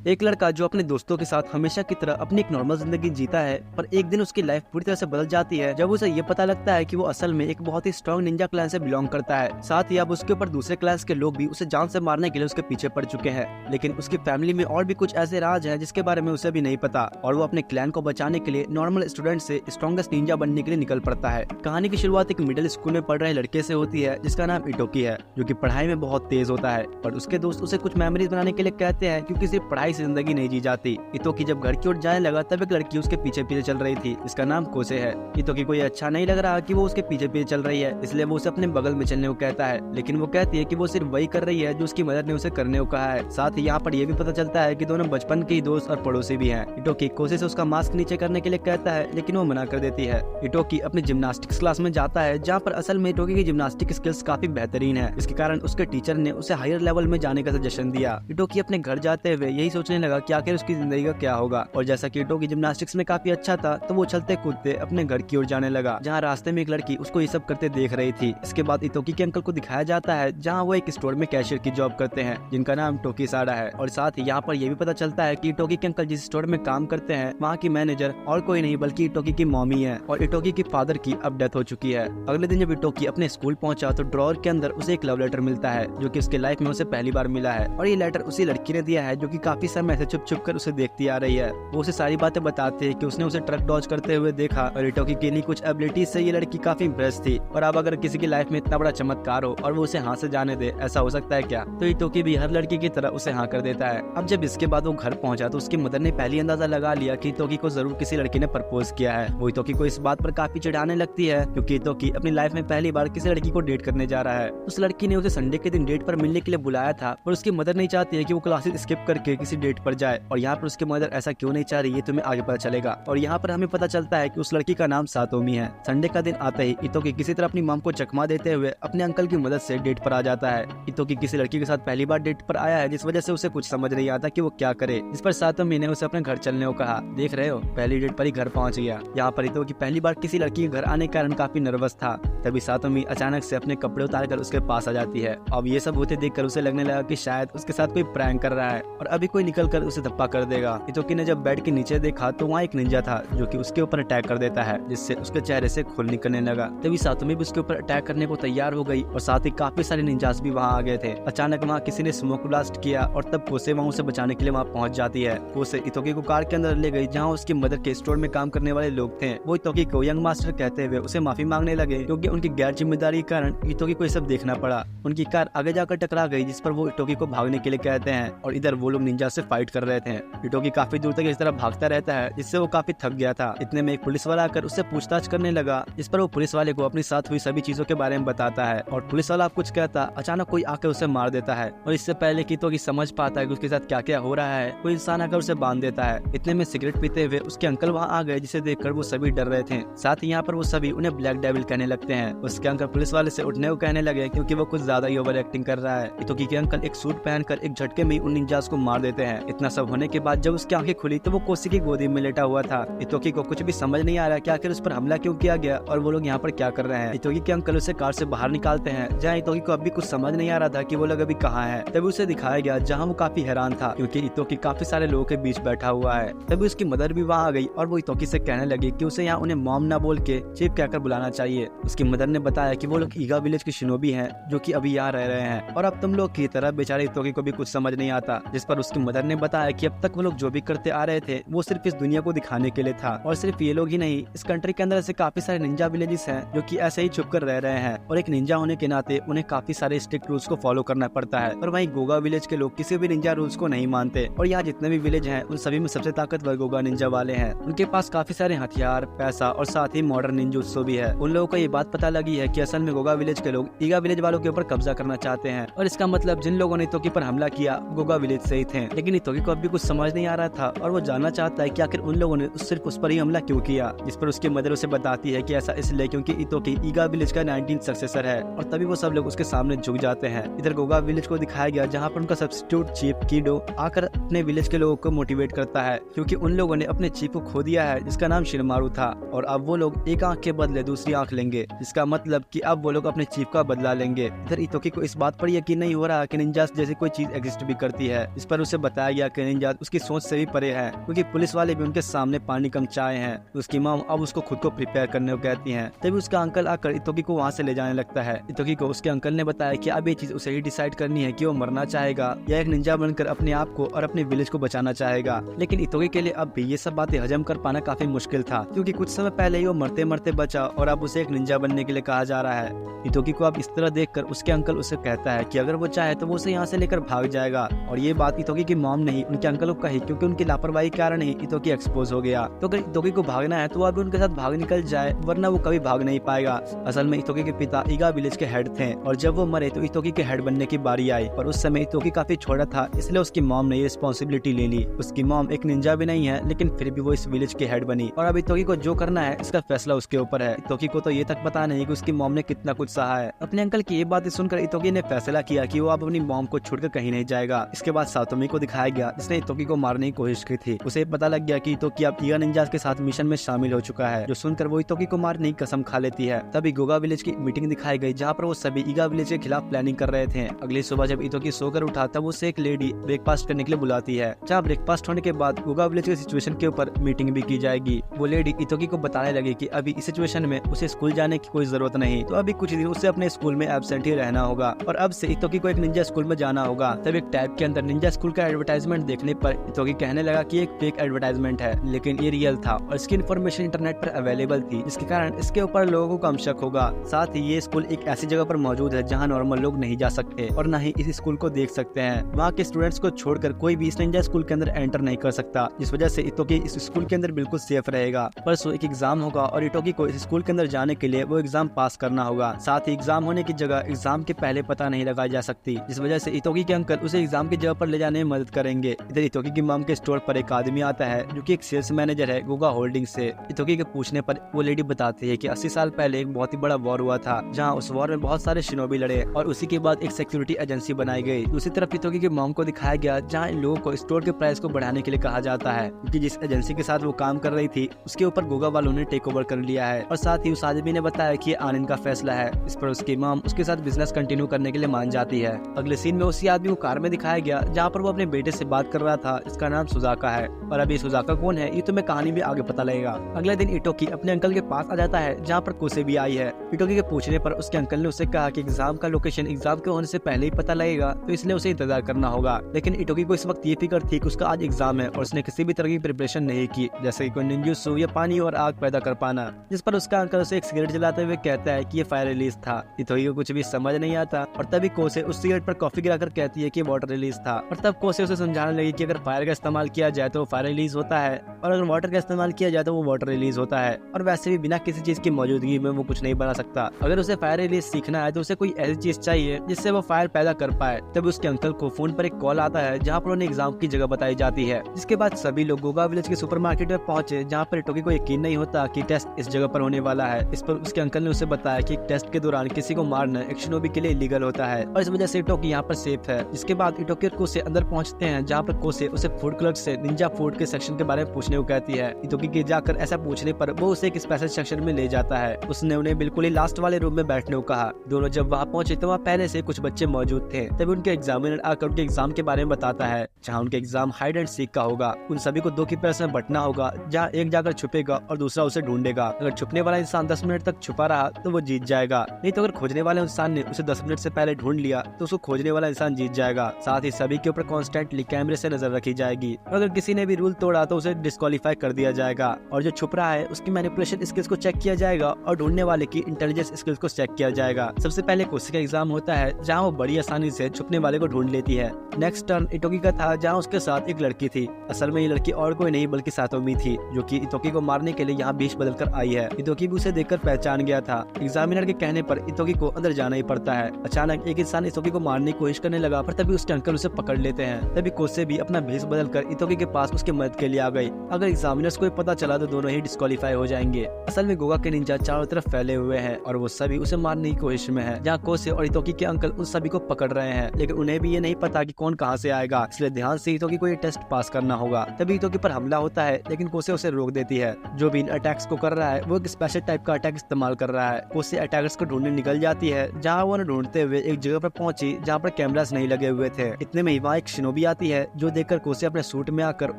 एक लड़का जो अपने दोस्तों के साथ हमेशा की तरह अपनी एक नॉर्मल जिंदगी जीता है, पर एक दिन उसकी लाइफ पूरी तरह से बदल जाती है जब उसे ये पता लगता है कि वो असल में एक बहुत ही स्ट्रॉन्ग निंजा क्लान से बिलोंग करता है। साथ ही अब उसके ऊपर दूसरे क्लास के लोग भी उसे जान से मारने के लिए उसके पीछे पड़ चुके हैं, लेकिन उसकी फैमिली में और भी कुछ ऐसे राज हैं जिसके बारे में उसे भी नहीं पता, और वो अपने क्लैन को बचाने के लिए नॉर्मल स्टूडेंट से स्ट्रॉन्गेस्ट निंजा बनने के लिए निकल पड़ता है। कहानी की शुरुआत एक मिडिल स्कूल में पढ़ रहे लड़के से होती है जिसका नाम इटोकी है, जो कि पढ़ाई में बहुत तेज होता है, पर उसके दोस्त उसे कुछ मेमोरीज बनाने के लिए कहते हैं क्योंकि सिर्फ पढ़ाई से जिंदगी नहीं जी जाती। इटोकी जब घर की ओर जाने लगा तब एक लड़की उसके पीछे पीछे चल रही थी, इसका नाम कोसे है। इटोकी को ये अच्छा नहीं लग रहा कि वो उसके पीछे पीछे चल रही है, इसलिए वो उसे अपने बगल में चलने को कहता है, लेकिन वो कहती है कि वो सिर्फ वही कर रही है जो उसकी मदर ने उसे करने को कहा है। साथ ही यहाँ पर यह भी पता चलता है कि दोनों बचपन के ही दोस्त और पड़ोसी भी हैं। इटोकी कोसे से उसका मास्क नीचे करने के लिए कहता है, लेकिन वो मना कर देती है। इटोकी अपनी जिम्नास्टिक्स क्लास में जाता है, जहाँ पर असल में इटोकी की जिम्नास्टिक स्किल्स काफी बेहतरीन है, इसके कारण उसके टीचर ने उसे हायर लेवल में जाने का सजेशन दिया। इटोकी अपने घर जाते हुए यही सोचने लगा कि आखिर उसकी जिंदगी का क्या होगा, और जैसा कि इटोकी जिम्नास्टिक्स में काफी अच्छा था तो वो चलते कूदते अपने घर की ओर जाने लगा, जहाँ रास्ते में एक लड़की उसको ये सब करते देख रही थी। इसके बाद इटोकी के अंकल को दिखाया जाता है, जहाँ वो एक स्टोर में कैशियर की जॉब करते हैं, जिनका नाम टोकी साडा है। और साथ ही यहाँ पर यह भी पता चलता है कि इटोकी के अंकल जिस स्टोर में काम करते हैं वहाँ की मैनेजर और कोई नहीं बल्कि इटोकी की मॉमी है, और इटोकी की फादर की अब डेथ हो चुकी है। अगले दिन जब इटोकी अपने स्कूल पहुंचा तो ड्रॉअर के अंदर उसे एक लव लेटर मिलता है, जो कि उसके लाइफ में उसे पहली बार मिला है, और ये लेटर उसी लड़की ने दिया है जो कि काफी समय से छुप छुप कर उसे देखती आ रही है। वो उसे सारी बातें बताती है कि उसने उसे ट्रक डॉज करते हुए देखा, और इटोकी के लिए कुछ एबिलिटीज से ये लड़की काफी इम्प्रेस थी, और अब अगर किसी की लाइफ में इतना बड़ा चमत्कार हो और वो उसे हाँ से जाने दे, ऐसा हो सकता है क्या? तो इटोकी भी हर लड़की की तरह उसे हाँ कर देता है। अब जब इसके बाद वो घर पहुंचा तो उसकी मदर ने पहली अंदाजा लगा लिया कि इटोकी को जरूर किसी लड़की ने प्रपोज किया है। वो इटोकी को इस बात पर काफी चिढ़ाने लगती है, क्योंकि इटोकी अपनी लाइफ में पहली बार किसी लड़की को डेट करने जा रहा है। उस लड़की ने उसे संडे के दिन डेट पर मिलने के लिए बुलाया था, पर उसकी मदर नहीं चाहती है कि वो क्लासेस स्किप करके किसी डेट पर जाए, और यहाँ पर उसकी मदर ऐसा क्यों नहीं चाह रही है तुम्हें आगे पता चलेगा। और यहाँ पर हमें पता चलता है कि उस लड़की का नाम सातोमी है। संडे का दिन आते ही इटोकी किसी तरह अपनी मॉम को चकमा देते हुए अपने अंकल की मदद से डेट पर आ जाता है। इटोकी किसी लड़की के साथ पहली बार डेट पर आया है, जिस वजह से उसे कुछ समझ नहीं आता कि वो क्या करे। इस पर सातोमी ने उसे अपने घर चलने को कहा। देख रहे हो, पहली डेट पर ही घर पहुंच गया। यहाँ पर इटोकी पहली बार किसी लड़की के घर आने के कारण काफी नर्वस था, तभी सातोमी अचानक से अपने कपड़े उतार कर उसके पास आ जाती है। अब ये सब होते देखकर उसे लगने लगा कि शायद उसके साथ कोई प्रैंक कर रहा है और अभी कोई निकल कर उसे धप्पा कर देगा। इटोकी ने जब बेड के नीचे देखा तो वहाँ एक निंजा था जो कि उसके ऊपर अटैक कर देता है, जिससे उसके चेहरे से खून निकलने लगा। तभी सातोमी भी उसके ऊपर अटैक करने को तैयार हो गई, और साथ ही काफी सारे निंजास भी वहाँ आ गए थे। अचानक वहाँ किसी ने स्मोक ब्लास्ट किया, और तब कोसे वहाँ उसे बचाने के लिए वहाँ पहुँच जाती है। कोसे इटोकी को कार के अंदर ले गई, जहाँ उसकी मदर के स्टोर में काम करने वाले लोग थे। वो इटोकी को यंग मास्टर कहते हुए उसे माफी मांगने लगे, क्योंकि उनकी गैर जिम्मेदारी के कारण इटोकी को ये सब देखना पड़ा। उनकी कार आगे जाकर टकरा गई, जिस पर वो इटोकी को भागने के लिए कहते हैं, और इधर वो लोग निंजा से फाइट कर रहे थे। इटोकी काफी दूर तक इस तरह भागता रहता है, जिससे वो काफी थक गया था। इतने में एक पुलिस वाला आकर उससे पूछताछ करने लगा, जिस पर वो पुलिस वाले को अपने साथ हुई सभी चीजों के बारे में बताता है, और पुलिस वाला कुछ कहता अचानक कोई आकर उसे मार देता है, और इससे पहले कि इटोकी समझ पाता है कि उसके साथ क्या क्या हो रहा है, कोई इंसान आकर उसे बांध देता है। इतने में सिगरेट पीते हुए उसके अंकल वहाँ आ गए, जिसे देखकर वो सभी डर रहे थे। साथ ही यहाँ पर वो सभी उन्हें ब्लैक डेविल कहने लगते हैं। उसके अंकल पुलिस वाले से उठने को कहने लगे, क्योंकि वो कुछ ज्यादा ही ओवर एक्टिंग कर रहा है। इटोकी के अंकल एक सूट पहनकर एक झटके में उन निंजास को मार देते हैं। इतना सब होने के बाद जब उसकी आंखें खुली तो वो कोसी की गोदी में लेटा हुआ था। इटोकी को कुछ भी समझ नहीं आ रहा कि आखिर उस पर हमला क्यों किया गया और वो लोग यहाँ पर क्या कर रहे हैं। इटोकी के अंकल उसे कार से बाहर निकालते हैं, जहाँ इटोकी को अभी कुछ समझ नहीं आ रहा था कि वो लोग अभी कहाँ हैं। तभी उसे दिखाया गया जहाँ वो काफी हैरान था, क्योंकि इटोकी काफी सारे लोगों के बीच बैठा हुआ है। तभी उसकी मदर भी वहाँ आ गई, और वो इटोकी से कहने लगी कि उसे यहाँ उन्हें मॉम ना बोल के चीफ कहकर बुलाना चाहिए। उसकी मदर ने बताया कि वो लोग ईगा विलेज के शिनोबी हैं, जो कि अभी यहाँ रह रहे हैं, और अब तुम लोग की तरह बेचारे इटोकी को भी कुछ समझ नहीं आता। जिस पर उसकी मदर ने बताया कि अब तक वो लोग जो भी करते आ रहे थे वो सिर्फ इस दुनिया को दिखाने के लिए था, और सिर्फ ये लोग ही नहीं, इस कंट्री के अंदर ऐसे काफी सारे निंजा विलेजेस हैं जो कि ऐसे ही छुप कर रह रहे हैं, और एक निंजा होने के नाते उन्हें काफी सारे स्ट्रिक्ट रूल्स को फॉलो करना पड़ता है। और वहीं गोगा विलेज के लोग किसी भी निंजा रूल्स को नहीं मानते, और यहाँ जितने भी विलेज हैं उन सभी में सबसे ताकतवर गोगा निंजा वाले हैं। उनके पास काफी सारे हथियार, पैसा और साथ ही मॉडर्न निंजुत्सु भी है। उन लोगों को ये बात पता लगी है कि असल में गोगा विलेज के लोग ईगा विलेज वालों के ऊपर कब्जा करना चाहते हैं, और इसका मतलब जिन लोगों ने इटोकी पर हमला किया गोगा विलेज से ही थे। लेकिन इटोकी को अभी कुछ समझ नहीं आ रहा था, और वो जानना चाहता है कि आखिर उन लोगों ने सिर्फ उस पर ही हमला क्यों किया। जिस पर उसकी मदर उसे बताती है कि ऐसा इसलिए क्योंकि इटोकी ईगा विलेज का 19th सक्सेसर है, और तभी वो सब लोग उसके सामने झुक जाते हैं। इधर गोगा विलेज को दिखाया गया, जहाँ पर उनका सब्स्टिट्यूट चीफ कीडो आकर अपने विलेज के लोगों को मोटिवेट करता है, क्योंकि उन लोगों ने अपने चीफ को खो दिया है, जिसका नाम शिनमारू था, और अब वो लोग एक आंख के बदले दूसरी आंख लेंगे, जिसका मतलब कि अब वो लोग अपने चीफ का बदला लेंगे। इधर इटोकी को इस बात पर यकीन नहीं हो रहा कि निंजास जैसी कोई चीज एग्जिस्ट भी करती है। इस पर उसे बताया गया कि निंजा उसकी सोच से भी परे है, क्योंकि पुलिस वाले भी उनके सामने पानी कम चाहे हैं। उसकी मॉम अब उसको खुद को प्रिपेयर करने को कहती है। तभी उसका अंकल आकर इतोकी को वहाँ से ले जाने लगता है। इतोकी को उसके अंकल ने बताया कि अब ये चीज उसे ही डिसाइड करनी है कि वो मरना चाहेगा या एक निंजा बनकर अपने आप को और अपने विलेज को बचाना चाहेगा। लेकिन इतोकी के लिए अब भी ये सब बातें हजम कर पाना काफी मुश्किल था, क्योंकि कुछ समय पहले ही वो मरते मरते बचा और अब उसे एक निंजा बनने के लिए कहा जा रहा है। इतोकी को अब इस तरह देखकर उसके अंकल उसे कहता है कि अगर वो चाहे तो वो उसे यहाँ से लेकर भाग जाएगा। और ये बात इतोकी की मॉम नहीं उनके अंकल को कही, क्योंकि उनकी लापरवाही के कारण ही इतोकी एक्सपोज हो गया। तो अगर इतोकी को भागना है तो वो अभी उनके साथ भाग निकल जाए, वरना वो कभी भाग नहीं पाएगा। असल में इतोकी के पिता ईगा विलेज के हेड थे और जब वो मरे तो इतोकी के हेड बनने की बारी आई। और उस समय इतोकी काफी छोटा था, इसलिए उसकी मॉम ने ये रिस्पॉन्सिबिलिटी ले ली। उसकी मॉम एक निंजा भी नहीं है, लेकिन फिर भी वो इस विलेज के हेड बनी और अब इतोकी को जो करना है इसका फैसला उसके ऊपर है। इतोकी को तो ये तक पता नहीं कि उसकी मॉम ने कितना कुछ सहा है। अपने अंकल की ये बातें सुनकर इतोकी ने फैसला किया कि वो अब अपनी मॉम को छोड़कर कहीं नहीं जाएगा। इसके बाद सातोमी को दिखाया गया, जिसने इतोकी को मारने की कोशिश की थी। उसे पता लग गया कि इतोकी अब ईगा निंजा के साथ मिशन में शामिल हो चुका है, जो सुनकर वो इतोकी को मारने की कसम खा लेती है। तभी गोगा विलेज की मीटिंग दिखाई गई, जहाँ पर वो सभी ईगा विलेज के खिलाफ प्लानिंग कर रहे थे। अगली सुबह जब इतोकी सोकर उठा तब उसे एक लेडी ब्रेकफास्ट करने के लिए बुलाती है, जहाँ ब्रेकफास्ट होने के बाद गोगा विलेज के सिचुएशन के ऊपर मीटिंग भी की जाएगी। वो लेडी इतोकी को बताने लगी कि अभी इस सिचुएशन में उसे स्कूल जाने की कोई जरूरत नहीं, तो अभी कुछ दिन उसे अपने स्कूल में एब्सेंट ही रहना होगा और अब से इतोकी को एक निंजा स्कूल में जाना होगा। तब एक टैब के अंदर निंजा स्कूल का एडवर्टाइजमेंट देखने पर इतोकी कहने लगा कि एक फेक एडवर्टाइजमेंट है, लेकिन ये रियल था और इसकी इन्फॉर्मेशन इंटरनेट पर अवेलेबल थी, जिसके कारण इसके ऊपर लोगों को कम शक होगा। साथ ही ये स्कूल एक ऐसी जगह पर मौजूद है जहाँ नॉर्मल लोग नहीं जा सकते और न ही इस स्कूल को देख सकते हैं। वहाँ के स्टूडेंट्स को छोड़कर कोई भी इस निंजा स्कूल के अंदर एंटर नहीं कर सकता, जिस वजह से इतोकी इस स्कूल के अंदर बिल्कुल सेफ रहेगा। परसों एक एग्जाम होगा और इतोकी को इस स्कूल के अंदर जाने के लिए वो एग्जाम पास करना होगा। साथ ही एग्जाम होने की जगह एग्जाम के पहले पता नहीं लगाई जा सकती, जिस वजह से इतोकी के अंकल उसे एग्जाम की जगह पर ले जाने में मदद करेंगे। इधर इतोकी की मॉम के स्टोर पर एक आदमी आता है जो कि एक सेल्स मैनेजर है गोगा होल्डिंग से। इतोकी के पूछने पर वो लेडी बताती है कि 80 साल पहले एक बहुत ही बड़ा वॉर हुआ था, जहां उस वॉर में बहुत सारे शिनोबी लड़े और उसी के बाद एक सिक्योरिटी एजेंसी बनाई गई। दूसरी तरफ इतोकी की मॉम को दिखाया गया जहां इन लोगों को स्टोर के प्राइस को बढ़ाने के लिए कहा जाता है, क्योंकि जिस एजेंसी के साथ वो काम कर रही थी उसके ऊपर गोगा वालों ने टेक ओवर कर लिया है। और साथ ही उस आदमी ने बताया कि आनंद का फैसला है। इस पर उसकी मॉम उसके साथ बिजनेस कंटिन्यू करने के लिए मान जाती है। अगले सीन में उसी आदमी को कार में दिखाया गया जहाँ पर वो अपने बेटे से बात कर रहा था। इसका नाम सुजाका है और अभी सुजाका कौन है ये तुम्हें कहानी में आगे पता लगेगा। अगले दिन इटोकी अपने अंकल के पास आ जाता है जहाँ पर कोसे भी आई है। इटोकी के पूछने पर उसके अंकल ने उसे कहा कि एग्जाम का लोकेशन एग्जाम के होने से पहले ही पता लगेगा, तो इसलिए उसे इंतजार करना होगा। लेकिन इटोकी को इस वक्त ये फिक्र थी कि उसका आज एग्जाम है और उसने किसी भी तरह की प्रिपरेशन नहीं की, जैसे कि कोई निंजुत्सु या पानी और आग पैदा कर पाना। जिस पर उसका अंकल उसे एक सिगरेट जलाते हुए कहता है कि ये फायर रिलीज था। इटोकी को कुछ भी समझ नहीं आता और तभी कोसे उस सिगरेट पर कॉफी गिराकर कहती है कि वाटर रिलीज था। और तब कोसे उसे समझाने लगी कि अगर फायर का इस्तेमाल किया जाए तो फायर रिलीज होता है और अगर वाटर का इस्तेमाल किया जाए तो वो वाटर रिलीज होता है। और वैसे भी बिना किसी चीज की मौजूदगी में वो कुछ नहीं बना सकता। अगर उसे फायर रिलीज सीखना है तो उसे कोई ऐसी चीज चाहिए जिससे वो फायर पैदा कर पाए। तब उसके अंकल को फोन पर एक कॉल आता है जहाँ पर उन्हें एग्जाम की जगह बताई जाती है। जिसके बाद सभी लोग गोगा विलेज के सुपरमार्केट में पहुंचे, जहाँ पर इटोकी को यकीन नहीं होता कि टेस्ट इस जगह पर होने वाला है। इस पर उसके अंकल ने उसे बताया कि टेस्ट के दौरान किसी को मारना एक शिनोबी के लिए इलीगल होता है और इस वजह से इटोकी यहाँ पर सेफ है। जिसके बाद इटोकी और कोसे अंदर पहुंचते हैं, जहाँ पर कोसे उसे फूड क्लर्क से निंजा फूड के सेक्शन के बारे में पूछने को कहती है। इटोकी के जाकर ऐसा पूछने पर वो उसे एक स्पेशल सेक्शन में ले जाता है। उसने उन्हें बिल्कुल ही लास्ट वाले रूम में बैठने को कहा। दोनों जब वहाँ पहुंचे तो वहाँ पहले से कुछ बच्चे मौजूद थे। तभी उनके एग्जामिनर आकर उनके एग्जाम के बारे में बताता है, जहाँ उनके एग्जाम हाइड एंड सीक का होगा। उन सभी को दो की पेयर्स में बंटना होगा, जहाँ एक जाकर छुपेगा और दूसरा उसे ढूंढेगा। अगर छुपने वाला इंसान 10 मिनट तक छुपा रहा तो वो जीत जाएगा, नहीं तो अगर खोजने वाले इंसान ने उसे 10 मिनट से पहले ढूंढ लिया तो उसको खोजने वाला इंसान जीत जाएगा। साथ ही सभी के ऊपर कॉन्स्टेंटली कैमरे से नजर रखी जाएगी और अगर किसी ने भी रूल तोड़ा तो उसे डिस्क्वालीफाई कर दिया जाएगा। और जो छुप रहा है उसकी मैनिपुलेशन स्किल्स को चेक किया जाएगा और ढूंढने वाले की इंटेलिजेंस स्किल्स को चेक किया जाएगा। सबसे पहले कोसे का एग्जाम होता है, जहाँ वो बड़ी आसानी से छुपने वाले को ढूंढ लेती है। नेक्स्ट टर्न इटोकी का था, जहाँ उसके साथ एक लड़की थी। असल में ये लड़की और कोई नहीं बल्कि सातोमी थी, जो कि इटोकी को मारने के लिए यहाँ भेष बदल कर आई है। इटोकी भी उसे देखकर पहचान गया था। एग्जामिनर के कहने पर इटोकी को अंदर जाना ही पड़ता है। अचानक एक इंसान इटोकी को मारने की कोशिश करने लगा, पर तभी उसके अंकल उसे पकड़ लेते हैं। तभी कोसे भी अपना भेष बदल कर इटोकी के पास उसकी मदद के लिए आ गई। अगर एग्जामिनर्स को पता चला तो दोनों ही डिस्क्वालीफाई हो जाएंगे। असल में गोगा के निंजा चारों तरफ फैले हुए हैं और वो सभी उसे मारने की कोशिश में है, जहाँ कोसे और इटोकी के अंकल उन सभी को पकड़ रहे हैं। लेकिन उन्हें भी ये नहीं पता कि कौन कहाँ से आएगा, इसलिए ध्यान से इटोकी को ये टेस्ट पास करना होगा। तभी इटोकी पर हमला होता है, लेकिन कोसे उसे रोक देती है। जो भी इन अटैक्स को कर रहा है वो एक स्पेशल टाइप का अटैक इस्तेमाल कर रहा है। कोसे अटैकर्स को ढूंढने निकल जाती है, जहाँ वो ढूंढते हुए एक जगह पर पहुंची जहाँ पर कैमरास नहीं लगे हुए थे। इतने में ही वहाँ एक शिनोबी शिनोबी आती है, जो देखकर कोसे अपने सूट में आकर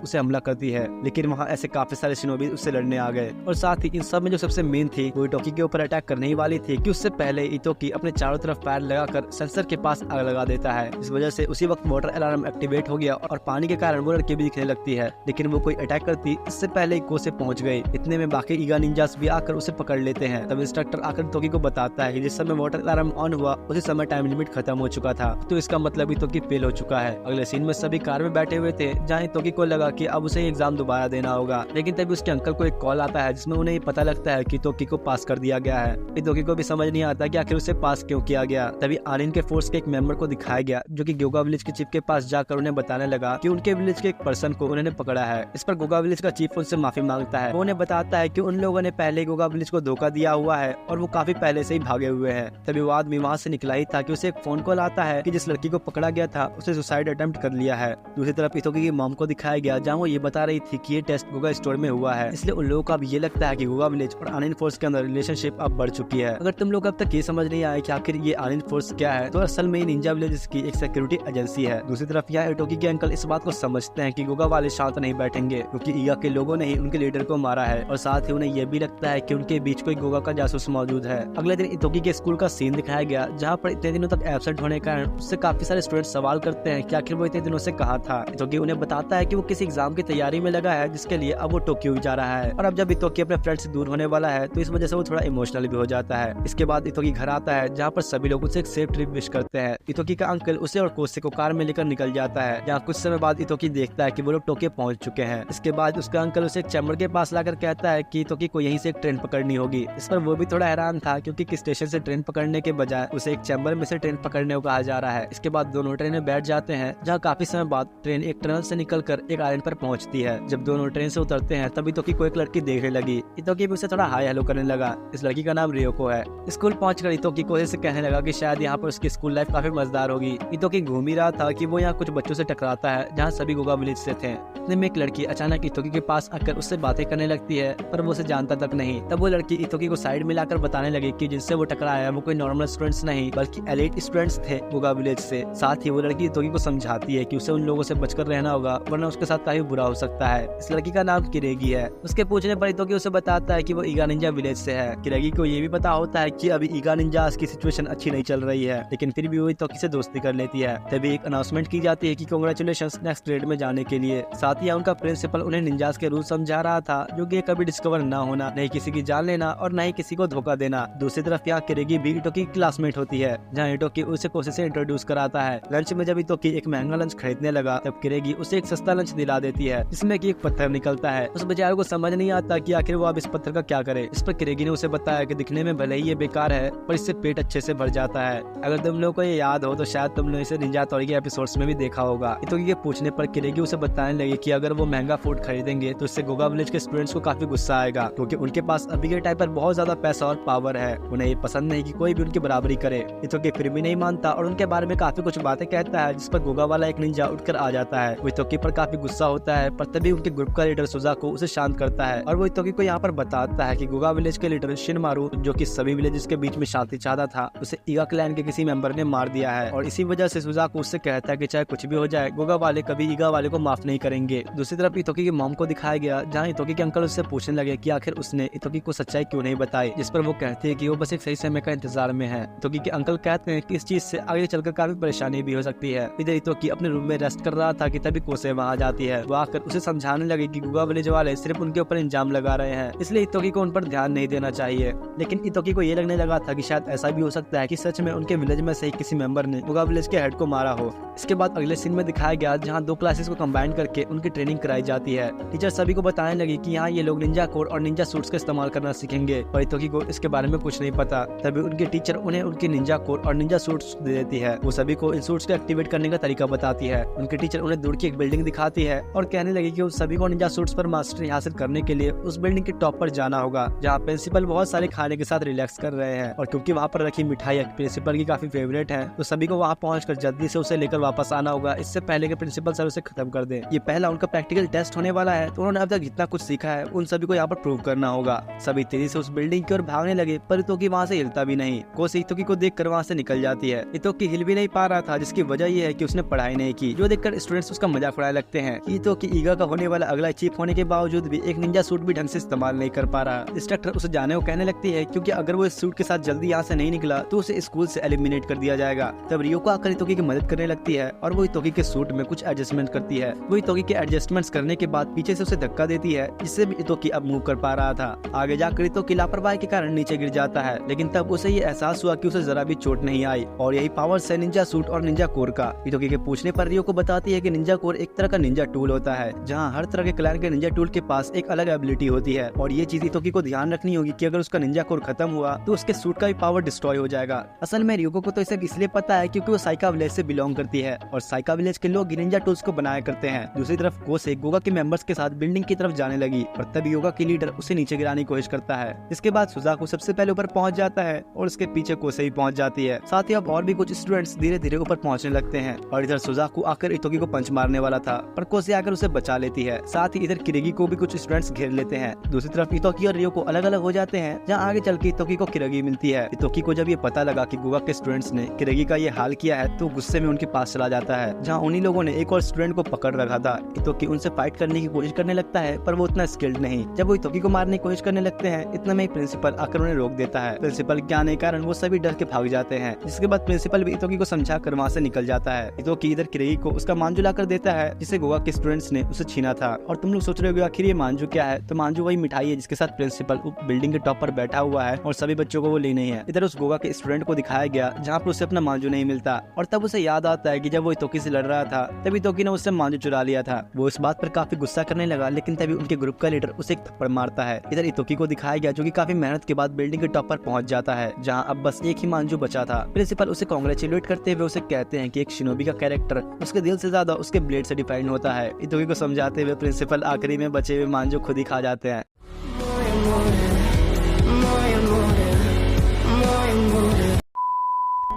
उसे हमला करती है। लेकिन वहाँ ऐसे काफी सारे शिनोबी उससे लड़ने आ गए और साथ ही इन सब में जो सबसे मेन थी वो इटोकी के ऊपर अटैक करने ही वाली थी कि उससे पहले इटोकी अपने चारों तरफ फायर लगाकर सेंसर के पास आग लगा देता है। इस वजह से उसी वक्त वाटर अलार्म एक्टिवेट हो गया और पानी के कारण वो लड़की भी दिखने लगती है, लेकिन वो कोई अटैक करती इससे पहले ही कोसे पहुंच गई। इतने में बाकी ईगा निंजास भी आकर उसे पकड़ लेते हैं। तब इंस्ट्रक्टर आकर इटोकी को बताता है कि जिस समय वाटर अलार्म ऑन हुआ उसी समय टाइम लिमिट खत्म हो चुका था, तो इसका मतलब इटोकी फेल हो चुका है। अगले सीन में सभी कार में बैठे हुए थे, जहाँ इटोकी को लगा कि अब उसे एग्जाम दोबारा देना होगा, लेकिन तभी उसके अंकल को एक कॉल आता है जिसमें उन्हें पता लगता है कि इटोकी को पास कर दिया गया है। इटोकी को भी समझ नहीं आता कि आखिर उसे पास क्यों किया गया। तभी आनिन के फोर्स के एक मेंबर को दिखाया गया जो कि गोगा विलेज के चीफ के पास जाकर उन्हें बताने लगा कि उनके विलेज के एक पर्सन को उन्होंने पकड़ा है। इस पर गोगा विलेज का चीफ उनसे माफी मांगता है। वो उन्हें बताता है कि उन लोगों ने पहले गोगा विलेज को धोखा दिया हुआ है और वो काफी पहले से ही भागे हुए हैं। तभी वो आदमी वहाँ से निकला ही था कि उसे एक फोन कॉल आता है कि जिस लड़की को पकड़ा गया था उसे सुसाइड अटेम्प्ट कर लिया है। दूसरी तरफ इटोकी की मॉम को दिखाया गया जहाँ वो ये बता रही थी कि ये टेस्ट गोगा स्टोर में हुआ है, इसलिए उन लोगों को अब ये लगता है कि गोगा विलेज और आनिन फोर्स के अंदर रिलेशनशिप अब बढ़ चुकी है। अगर तुम लोग अब तक ये समझ नहीं आए कि आखिर ये आनिन फोर्स क्या है, तो असल में निंजा विलेज की एक सिक्योरिटी एजेंसी है। दूसरी तरफ यहाँ इटोकी के अंकल इस बात को समझते हैं कि गोगा वाले शांत नहीं बैठेंगे क्योंकि ईगा के लोगों ने ही उनके लीडर को मारा है और साथ ही उन्हें यह भी लगता है कि उनके बीच कोई गोगा का जासूस मौजूद है। अगले दिन इटोकी के स्कूल का सीन दिखाया गया जहाँ पर इतने दिनों तक एब्सेंट होने के कारण उससे काफी सारे स्टूडेंट सवाल करते हैं कि आखिर वो इतने दिनों से कहाँ था। इटोकी उन्हें बताता है कि वो किसी एग्जाम की तैयारी में लगा है जिसके लिए अब वो टोक्यो जा रहा है और अब जब इटोकी अपने फ्रेंड से दूर होने वाला है तो इस वजह से वो थोड़ा इमोशनल भी हो जाता है। इसके बाद इटोकी घर आता है जहाँ पर सभी लोग उसे एक सेफ ट्रिप विश करते हैं। इटोकी का अंकल उसे और कोसे को कार में लेकर निकल जाता है जहाँ कुछ समय बाद इटोकी देखता है कि वो लोग टोक्यो पहुंच चुके हैं। इसके बाद उसका अंकल उसे एक चैम्बर के पास लाकर कहता है कि इटोकी को यहीं से एक ट्रेन पकड़नी होगी। इस पर वो भी थोड़ा हैरान था क्योंकि किस स्टेशन से ट्रेन पकड़ने के बजाय उसे एक चैम्बर में से ट्रेन पकड़ने को कहा जा रहा है। इसके बाद दोनों ट्रेन में बैठ जाते हैं जहाँ काफी समय बाद ट्रेन एक टनल से निकलकर एक आइलैंड पर पहुंचती है। जब दोनों ट्रेन से उतरते हैं तब इटोकी को एक लड़की देखने लगी। इटोकी भी उसे थोड़ा हाय हेलो करने लगा। इस लड़की का नाम रियोको है। स्कूल पहुंचकर इटोकी कोसे से कहने लगा कि शायद यहाँ पर उसकी स्कूल लाइफ काफी मजेदार होगी। इटोकी घूम ही रहा था कि वो यहाँ कुछ बच्चों से टकराता है जहाँ सभी गोगा विलेज से थे। इतने में एक लड़की अचानक इटोकी के पास आकर उससे बातें करने लगती है पर वो उसे जानता तक नहीं। तब वो लड़की इटोकी को साइड में लाकर बताने लगी कि जिनसे वो टकराया वो कोई नॉर्मल स्टूडेंट्स नहीं बल्कि एलीट स्टूडेंट्स थे गोगा विलेज से। साथ ही वो लड़की इटोकी को समझाती है कि उसे उन लोगों से बचकर रहना होगा वरना उसके साथ काफी बुरा हो सकता है। इस लड़की का नाम किरेगी है। उसके पूछने पर इटोकी उसे बताता है कि वो ईगा निंजा विलेज से है। किरेगी को ये भी पता होता है कि अभी ईगा निंजा की सिचुएशन अच्छी नहीं चल रही है, लेकिन फिर भी वो इटोकी से दोस्ती कर लेती है। तभी एक अनाउंसमेंट की जाती है कि कांग्रेचुलेशंस नेक्स्ट ग्रेड में जाने के लिए। साथ ही उनका प्रिंसिपल उन्हें निंजास के रूल समझा रहा था जो कि कभी डिस्कवर ना होना, नहीं किसी की जान लेना और न ही किसी को धोखा देना। दूसरी तरफ यहाँ किरेगी भी इटोकी की क्लासमेट होती है जहाँ इटोकी उसे कोसे से इंट्रोड्यूस कराता है। लंच में जब इटोकी एक महंगा लंच खरीदने लगा तब किरेगी उसे एक सस्ता लंच दिला देती है जिसमें कि एक पत्थर निकलता है। उस बेचारे को समझ नहीं आता कि आखिर वो अब इस पत्थर का क्या करे। इस पर किरेगी ने उसे बताया कि दिखने में भले ही ये बेकार है पर इससे पेट अच्छे से भर जाता है। अगर तुम लोगों को ये याद हो तो शायद तुम लोग इसे निंजा हथौड़ी के एपिसोड्स में भी देखा होगा। इटोकी के पूछने पर किरेगी उसे बताने लगी कि अगर वो महंगा फूड खरीदेंगे तो इससे गोगा विलेज के स्टूडेंट्स को काफी गुस्सा आएगा क्योंकि उनके पास अभी के टाइम पर बहुत ज्यादा पैसा और पावर है। उन्हें ये पसंद नहीं कि कोई भी उनकी बराबरी करे। इटोकी फिर भी नहीं मानता और उनके बारे में काफी कुछ बातें कहता है जिस पर गोगा वाला एक निंजा उठकर आ जाता है। वो इटोकी पर काफी गुस्सा होता है पर तभी उनके ग्रुप का लीडर सुजाको उसे शांत करता है और वो इटोकी को यहाँ पर बताता है कि गोगा विलेज के लीडर शिनमारू जो कि सभी विलेजेस के बीच में शांति चाहता था उसे ईगा क्लैन के किसी मेंबर ने मार दिया है और इसी वजह से सुजाको उससे कहता है कि चाहे कुछ भी हो जाए गोगा वाले कभी ईगा वाले को माफ नहीं करेंगे। दूसरी तरफ इटोकी की मॉम को दिखाया गया जहाँ इटोकी के अंकल उससे पूछने लगे कि आखिर उसने इटोकी को सच्चाई क्यों नहीं बताई, जिस पर वो कहते हैं कि वो बस एक सही समय का इंतजार में है। इटोकी के अंकल कहते हैं कि इस चीज से आगे चलकर काफी परेशानी भी हो सकती है। इधर इटोकी अपने रूम में रेस्ट कर रहा था कि तभी कोसे वहाँ जाती है। वो आकर उसे समझाने लगे कि गोगा विलेज वाले सिर्फ उनके ऊपर इल्जाम लगा रहे हैं इसलिए इटोकी को उन पर ध्यान नहीं देना चाहिए। लेकिन इटोकी को ये लगने लगा था कि शायद ऐसा भी हो सकता है कि सच में उनके विलेज में से ही किसी मेंबर ने गोगा विलेज के हेड को मारा हो। इसके बाद अगले सीन में दिखाया गया जहाँ दो क्लासेस को कंबाइन करके उनकी ट्रेनिंग कराई जाती है। टीचर सभी को बताने लगी कि यहाँ ये लोग निंजा कोड और निंजा सूट्स का इस्तेमाल करना सीखेंगे और इटोकी को इसके बारे में कुछ नहीं पता। तभी उनके टीचर उन्हें उनकी निंजा कोड और निंजा सूट्स दे देती है। वो सभी को इन सूट्स को एक्टिवेट करने का तरीका बताती है। उनके टीचर उन्हें दूर की एक बिल्डिंग दिखाती है और कहने लगी कि उन सभी को निंजा सूट्स पर मास्टरी हासिल करने के लिए उस बिल्डिंग के टॉप पर जाना होगा जहाँ प्रिंसिपल बहुत सारे खाने के साथ रिलैक्स कर रहे हैं और क्योंकि वहाँ पर रखी मिठाई प्रिंसिपल की काफी फेवरेट है तो सभी को वहाँ पहुँचकर जल्दी से उसे लेकर वापस आना होगा इससे पहले कि प्रिंसिपल सर उसे खत्म कर दे। ये पहला उनका प्रैक्टिकल टेस्ट होने वाला है तो उन्होंने अब तक जितना कुछ सीखा है उन सभी को यहाँ पर प्रूव करना होगा। सभी तेजी से उस बिल्डिंग की ओर भागने लगे पर इटोकी वहाँ से हिलता भी नहीं। कोसे इटोकी को देखकर वहाँ से निकल जाती है। इटोकी हिल भी नहीं पा रहा था जिसकी वजह ये है कि उसने पढ़ाई नहीं नहीं की, जो देखकर स्टूडेंट्स उसका मजाक उड़ाने लगते हैं। इतोकी ईगा का होने वाला अगला चीफ होने के बावजूद भी एक निंजा सूट भी ढंग से इस्तेमाल नहीं कर पा रहा। इंस्ट्रक्टर उसे जाने को कहने लगती है क्योंकि अगर वो इस सूट के साथ जल्दी यहाँ से नहीं निकला तो उसे स्कूल से एलिमिनेट कर दिया जाएगा। तब रियोको आकर इतोकी की मदद करने लगती है और वो इतोकी के सूट में कुछ एडजस्टमेंट करती है। वो इतोकी के एडजस्टमेंट्स करने के बाद पीछे से उसे धक्का देती है, जिससे भी इतोकी अब मूव कर पा रहा था। आगे जाकर इतोकी लापरवाही के कारण नीचे गिर जाता है, लेकिन तब उसे ये एहसास हुआ कि उसे जरा भी चोट नहीं आई और यही पावर्स है निंजा सूट और निंजा कोर का। इतोकी के पूछने पर रियोको बताती है कि निंजा कोर एक तरह का निंजा टूल होता है, जहाँ हर तरह के क्लैन के निंजा टूल के पास एक अलग एबिलिटी होती है और ये चीज इतोकी को ध्यान रखनी होगी कि अगर उसका निंजा कोर खत्म हुआ तो उसके सूट का भी पावर डिस्ट्रॉय हो जाएगा। असल में रियोको को तो इसे इसलिए पता है क्योंकि वो साइका विलेज से बिलोंग करती है और साइका विलेज के लोग निंजा टूल्स को बनाया करते हैं। दूसरी तरफ कोसे गोगा के मेंबर्स के साथ बिल्डिंग की तरफ जाने लगी और तब योगा के लीडर उसे नीचे गिराने की कोशिश करता है। इसके बाद सुजाकू सबसे पहले ऊपर पहुंच जाता है और उसके पीछे कोसे भी पहुंच जाती है। साथ ही अब और भी कुछ स्टूडेंट्स धीरे धीरे ऊपर पहुंचने लगते हैं और इधर सुजाकू आकर इतोकी को पंच मारने वाला था, पर कोसे आकर उसे बचा लेती है। साथ ही इधर किरेगी को भी कुछ स्टूडेंट्स घेर लेते हैं। दूसरी तरफ इतोकी और रियोको अलग अलग हो जाते हैं, जहाँ आगे चल के इतोकी को किरेगी मिलती है। इतोकी को जब ये पता लगा कि गोगा के स्टूडेंट्स ने किरेगी का ये हाल किया है तो गुस्से में उनके पास चला जाता है, जहाँ उन्हीं लोगों ने एक और स्टूडेंट को पकड़ रखा था। इतोकी उनसे फाइट करने की कोशिश करने लगता है, पर वो उतना स्किल्ड नहीं। जब वो इतोकी को मारने की कोशिश करने लगते हैं, इतने में प्रिंसिपल आकर उन्हें रोक देता है। प्रिंसिपल के आने के कारण वो सभी डर के भाग जाते हैं, जिसके बाद प्रिंसिपल भी इतोकी को समझा कर वहाँ से निकल जाता है। इतोकी इधर किरेगी को उसका मांजू लाकर देता है, जिसे गोगा के स्टूडेंट्स ने उसे छीना था। और तुम लोग सोच रहे हो आखिर ये मांजू क्या है, तो मांजू वही मिठाई है जिसके साथ प्रिंसिपल बिल्डिंग के टॉप पर बैठा हुआ है और सभी बच्चों को वो लेनी है। इधर उस गोगा के स्टूडेंट को दिखाया गया जहाँ पर उसे अपना मांजू नहीं मिलता और तब उसे याद आता है कि जब वो इतोकी से लड़ रहा था तभी इतोकी ने उससे मांजू चुरा लिया था। वो इस बात पर काफी गुस्सा करने लगा, लेकिन तभी उनके ग्रुप का लीडर उसे एक थप्पड़ मारता है। इधर इतोकी को दिखाया गया जो कि काफी मेहनत के बाद बिल्डिंग के टॉप पर पहुंच जाता है, जहां अब बस एक ही मांजू बचा था। प्रिंसिपल उसे कांग्रेचुलेट करते हुए उसे कहते हैं कि एक शिनोबी का कैरेक्टर उसके दिल से ज्यादा उसके ब्लेड से डिफाइन होता है। इतोकी को समझाते हुए प्रिंसिपल आखिरी में बचे हुए मांजू खुद ही खा जाते हैं।